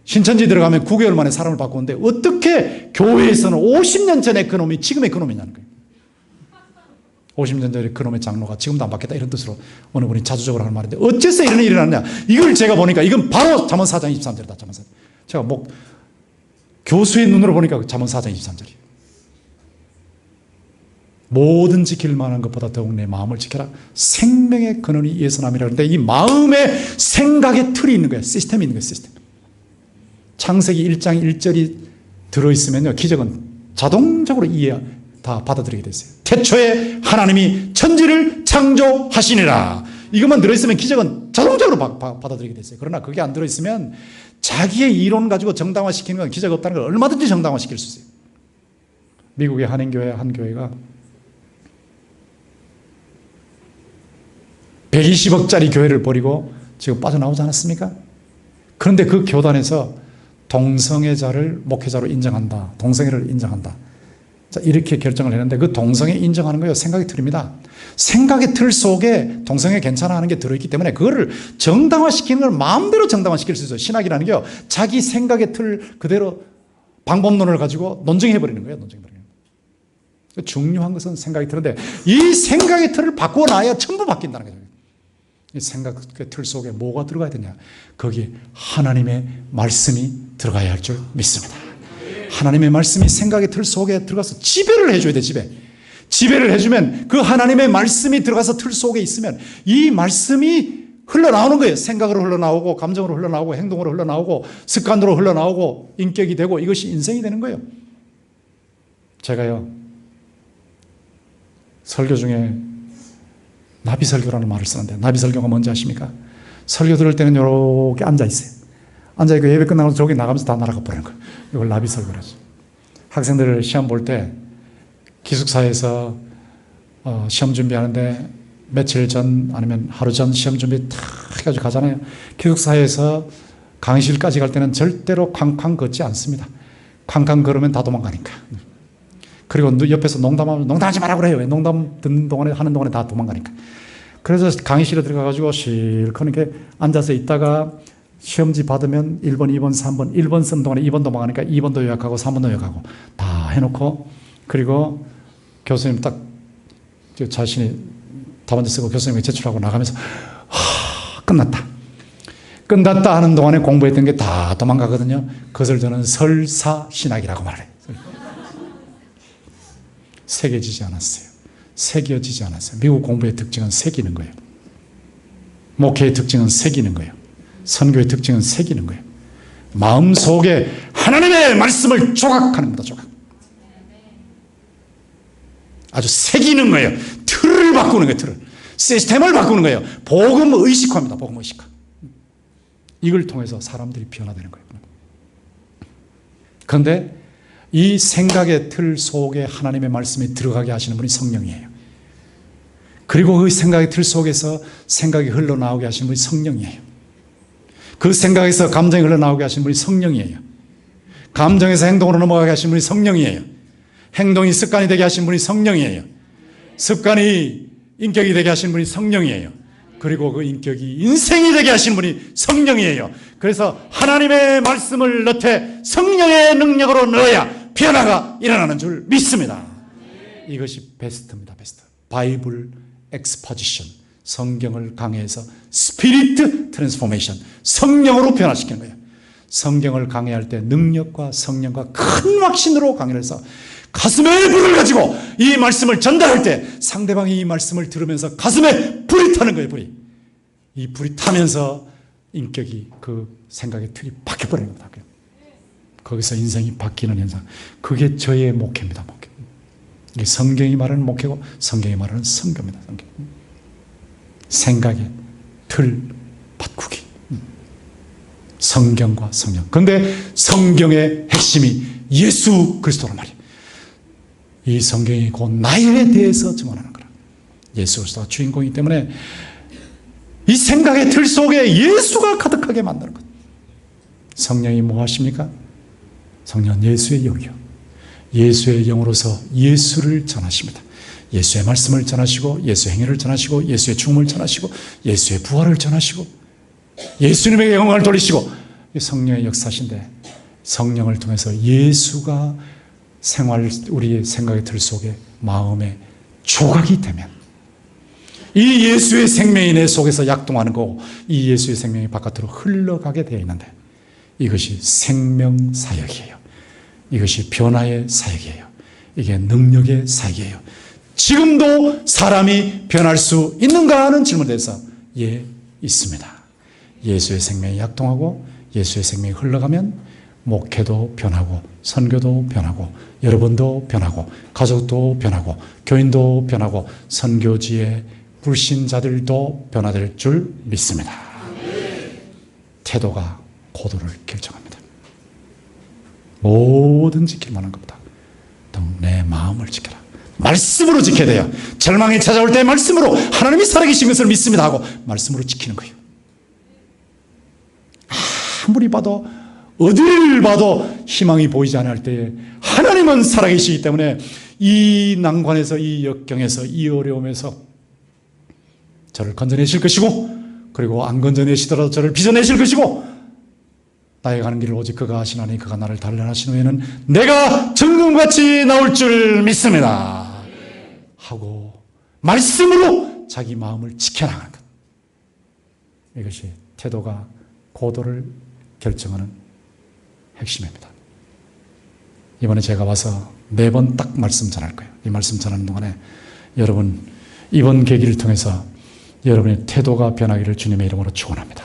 신천지 들어가면 9개월 만에 사람을 바꾸는데 어떻게 교회에서는 50년 전에 그놈이 지금의 그놈이냐는 거예요. 50년 전에 그놈의 장로가 지금도 안 바뀌었다 이런 뜻으로 어느 분이 자주적으로 하는 말인데 어째서 이런 일이 일어났냐. 이걸 제가 보니까 이건 바로 잠언 4장 23절이다. 잠언 4장. 제가 교수의 눈으로 보니까 잠언 4장 23절이에요. 모든 지킬 만한 것보다 더욱 내 마음을 지켜라. 생명의 근원이 이에서 남이라. 그런데 이 마음의 생각의 틀이 있는 거예요. 시스템이 있는 거예요. 시스템. 창세기 1장 1절이 들어있으면요, 기적은 자동적으로 다 받아들이게 됐어요. 태초에 하나님이 천지를 창조하시니라. 이것만 들어있으면 기적은 자동적으로 받아들이게 됐어요. 그러나 그게 안 들어있으면 자기의 이론 가지고 정당화시키는 건 기적 없다는 걸 얼마든지 정당화시킬 수 있어요. 미국의 한인교회 한 교회가 120억짜리 교회를 버리고 지금 빠져나오지 않았습니까? 그런데 그 교단에서 동성애자를 목회자로 인정한다. 동성애를 인정한다. 자, 이렇게 결정을 했는데 그 동성애 인정하는 거예요. 생각의 틀입니다. 생각의 틀 속에 동성애 괜찮아 하는 게 들어있기 때문에 그거를 정당화시키는 걸 마음대로 정당화시킬 수 있어요. 신학이라는 게요, 자기 생각의 틀 그대로 방법론을 가지고 논증해버리는 거예요. 논증해버리는 거예요. 중요한 것은 생각의 틀인데 이 생각의 틀을 바꾸어 놔야 전부 바뀐다는 거죠. 이 생각의 틀 속에 뭐가 들어가야 되냐? 거기에 하나님의 말씀이 들어가야 할 줄 믿습니다. 하나님의 말씀이 생각의 틀 속에 들어가서 지배를 해줘야 돼. 지배를 해주면 그 하나님의 말씀이 들어가서 틀 속에 있으면 이 말씀이 흘러나오는 거예요. 생각으로 흘러나오고 감정으로 흘러나오고 행동으로 흘러나오고 습관으로 흘러나오고 인격이 되고 이것이 인생이 되는 거예요. 제가요, 설교 중에 나비설교라는 말을 쓰는데 나비설교가 뭔지 아십니까? 설교 들을 때는 이렇게 앉아있어요. 앉아있고 예배 끝나고 저기 나가면서 다 날아가 버리는 거예요. 이걸 나비설교라죠. 학생들을 시험 볼 때 기숙사에서 시험 준비하는데 며칠 전 아니면 하루 전 시험 준비 다 해가지고 가잖아요. 기숙사에서 강의실까지 갈 때는 절대로 쾅쾅 걷지 않습니다. 쾅쾅 걸으면 다 도망가니까. 그리고 옆에서 농담하면 농담하지 말라고 그래요. 농담 듣는 동안에 하는 동안에 다 도망가니까. 그래서 강의실에 들어가가지고 실컷 이렇게 앉아서 있다가 시험지 받으면 1번, 2번, 3번, 1번 쓰는 동안에 2번도 망하니까 2번도 요약하고 3번도 요약하고 다 해놓고, 그리고 교수님 딱 자신이 답안지 쓰고 교수님에게 제출하고 나가면서 끝났다. 끝났다 하는 동안에 공부했던 게 다 도망가거든요. 그것을 저는 설사신학이라고 말해요. 새겨지지 않았어요. 새겨지지 않았어요. 미국 공부의 특징은 새기는 거예요. 목회의 특징은 새기는 거예요. 선교의 특징은 새기는 거예요. 마음속에 하나님의 말씀을 조각하는 겁니다. 조각. 아주 새기는 거예요. 틀을 바꾸는 거예요. 틀을. 시스템을 바꾸는 거예요. 복음 의식화입니다. 복음 의식화. 이걸 통해서 사람들이 변화되는 거예요. 그런데 이 생각의 틀 속에 하나님의 말씀이 들어가게 하시는 분이 성령이에요. 그리고 그 생각의 틀 속에서 생각이 흘러나오게 하시는 분이 성령이에요. 그 생각에서 감정이 흘러나오게 하시는 분이 성령이에요. 감정에서 행동으로 넘어가게 하시는 분이 성령이에요. 행동이 습관이 되게 하시는 분이 성령이에요. 습관이 인격이 되게 하시는 분이 성령이에요. 그리고 그 인격이 인생이 되게 하시는 분이 성령이에요. 그래서 하나님의 말씀을 넣되 성령의 능력으로 넣어야 변화가 일어나는 줄 믿습니다. 이것이 베스트입니다. 베스트. 바이블 엑스포지션. 성경을 강해해서 스피리트 트랜스포메이션. 성령으로 변화시키는 거예요. 성경을 강해할 때 능력과 성령과 큰 확신으로 강해를 해서 가슴에 불을 가지고 이 말씀을 전달할 때 상대방이 이 말씀을 들으면서 가슴에 불이 타는 거예요. 불이. 이 불이 타면서 인격이 그 생각의 틀이 바뀌어버리는 겁니다. 거기서 인생이 바뀌는 현상. 그게 저의 목회입니다. 목회. 이게 성경이 말하는 목회고 성경이 말하는 선교입니다. 선교. 생각의 틀 바꾸기. 성경과 성령. 그런데 성경의 핵심이 예수 그리스도란 말이에요. 이 성경이 곧 나에 대해서 증언하는 거라. 예수 그리스도가 주인공이기 때문에 이 생각의 틀 속에 예수가 가득하게 만드는 것. 성령이 뭐 하십니까? 성령은 예수의 영이요. 예수의 영으로서 예수를 전하십니다. 예수의 말씀을 전하시고 예수의 행위를 전하시고 예수의 죽음을 전하시고 예수의 부활을 전하시고 예수님에게 영광을 돌리시고 성령의 역사신데 성령을 통해서 예수가 우리의 생각의 틀 속에 마음의 조각이 되면 이 예수의 생명이 내 속에서 약동하는 거고 이 예수의 생명이 바깥으로 흘러가게 되어 있는데 이것이 생명사역이에요. 이것이 변화의 사역이에요. 이게 능력의 사역이에요. 지금도 사람이 변할 수 있는가 하는 질문에 대해서 예, 있습니다. 예수의 생명이 약동하고 예수의 생명이 흘러가면 목회도 변하고 선교도 변하고 여러분도 변하고 가족도 변하고 교인도 변하고 선교지의 불신자들도 변화될 줄 믿습니다. 태도가 고도를 결정합니다. 모든 지킬 만한 것보다 내 마음을 지켜라. 말씀으로 지켜야 돼요. 절망이 찾아올 때 말씀으로 하나님이 살아계신 것을 믿습니다 하고 말씀으로 지키는 거예요. 아무리 봐도 어디를 봐도 희망이 보이지 않을 때에 하나님은 살아계시기 때문에 이 난관에서 이 역경에서 이 어려움에서 저를 건져내실 것이고 그리고 안 건져내시더라도 저를 빚어내실 것이고 나의 가는 길을 오직 그가 하시나니 그가 나를 단련하신 후에는 내가 정금같이 나올 줄 믿습니다 하고 말씀으로 자기 마음을 지켜나가는 것. 이것이 태도가 고도를 결정하는 핵심입니다. 이번에 제가 와서 매번 딱 말씀 전할 거예요. 이 말씀 전하는 동안에 여러분 이번 계기를 통해서 여러분의 태도가 변하기를 주님의 이름으로 축원합니다.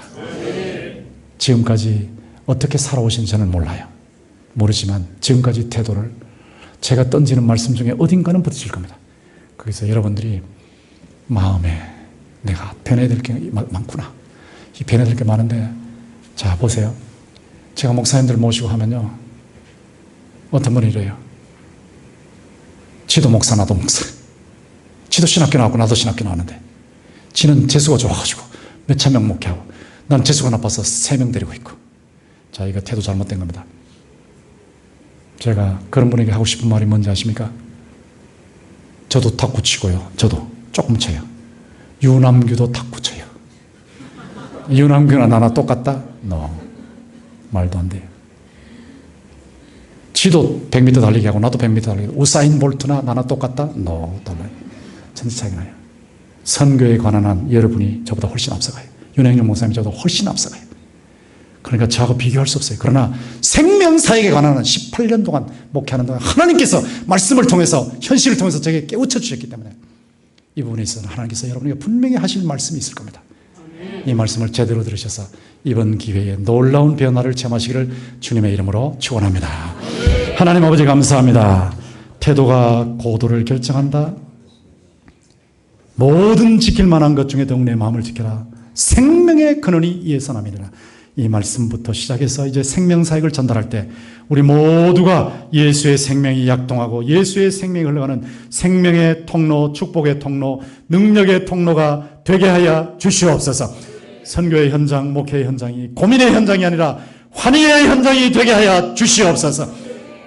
지금까지 어떻게 살아오신 저는 몰라요. 모르지만 지금까지 태도를 제가 던지는 말씀 중에 어딘가는 부딪힐 겁니다. 그래서 여러분들이 마음에 내가 변해야 될 게 많구나. 이 변해야 될 게 많은데 자 보세요. 제가 목사님들 모시고 하면요. 어떤 분이 이래요. 지도 목사 나도 목사. 지도 신학교 나왔고 나도 신학교 나왔는데 지는 재수가 좋아가지고 몇천 명 목회하고 난 재수가 나빠서 3명 데리고 있고. 자, 이거 태도 잘못된 겁니다. 제가 그런 분에게 하고 싶은 말이 뭔지 아십니까? 저도 탁구 치고요. 저도 조금 쳐요. 유남규도 탁구 쳐요. 유남규나 나나 똑같다? No. 말도 안 돼요. 지도 100m 달리기 하고 나도 100m 달리기 하고 우사인 볼트나 나나 똑같다? No. 달라요. 천지 차이가 나요. 선교에 관한 한 여러분이 저보다 훨씬 앞서가요. 윤행영 목사님이 저보다 훨씬 앞서가요. 그러니까 저하고 비교할 수 없어요. 그러나 생명사역에 관한 한 18년 동안 목회하는 동안 하나님께서 말씀을 통해서 현실을 통해서 저에게 깨우쳐 주셨기 때문에 이 부분에 있어서 하나님께서 여러분에게 분명히 하실 말씀이 있을 겁니다. 이 말씀을 제대로 들으셔서 이번 기회에 놀라운 변화를 체험하시기를 주님의 이름으로 축원합니다. 하나님 아버지 감사합니다. 태도가 고도를 결정한다. 모든 지킬 만한 것 중에 더욱 내 마음을 지켜라. 생명의 근원이 이에서 남이니라. 이 말씀부터 시작해서 이제 생명사역을 전달할 때 우리 모두가 예수의 생명이 약동하고 예수의 생명이 흘러가는 생명의 통로, 축복의 통로, 능력의 통로가 되게 하여 주시옵소서. 선교의 현장, 목회의 현장이 고민의 현장이 아니라 환희의 현장이 되게 하여 주시옵소서.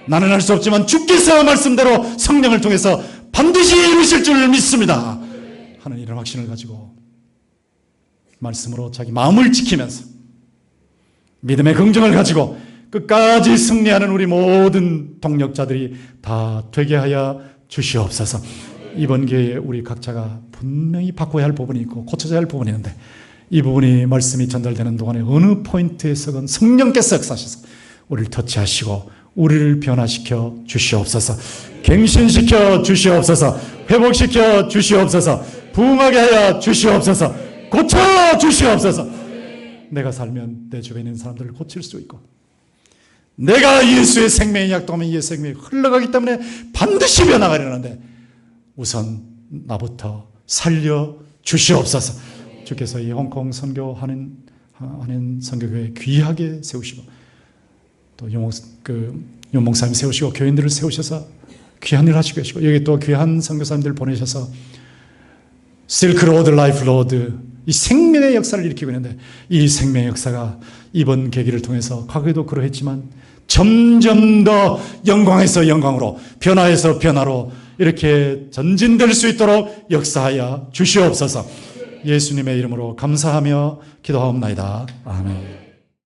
나는 할 수 없지만 주께서 말씀대로 성령을 통해서 반드시 이루실 줄 믿습니다 하는 이런 확신을 가지고 말씀으로 자기 마음을 지키면서 믿음의 긍정을 가지고 끝까지 승리하는 우리 모든 동력자들이 다 되게 하여 주시옵소서. 이번 기회에 우리 각자가 분명히 바꿔야 할 부분이 있고 고쳐져야 할 부분이 있는데 이 부분이 말씀이 전달되는 동안에 어느 포인트에서건 성령께서 역사하셔서 우리를 터치하시고 우리를 변화시켜 주시옵소서. 갱신시켜 주시옵소서. 회복시켜 주시옵소서. 부흥하게 하여 주시옵소서. 고쳐 주시옵소서. 내가 살면 내 주변에 있는 사람들을 고칠 수 있고 내가 예수의 생명이 약동하면 예수의 생명이 흘러가기 때문에 반드시 변화가 일어나는데 우선 나부터 살려 주시옵소서. 주께서 이 홍콩 선교하는 선교교회 귀하게 세우시고 또 윤 목사님 세우시고 교인들을 세우셔서 귀한 일을 하시고 계시고 여기 또 귀한 선교사님들 보내셔서 실크로드, 라이프로드 이 생명의 역사를 일으키고 있는데 이 생명의 역사가 이번 계기를 통해서 과거에도 그러했지만 점점 더 영광에서 영광으로 변화에서 변화로 이렇게 전진될 수 있도록 역사하여 주시옵소서. 예수님의 이름으로 감사하며 기도하옵나이다. 아멘.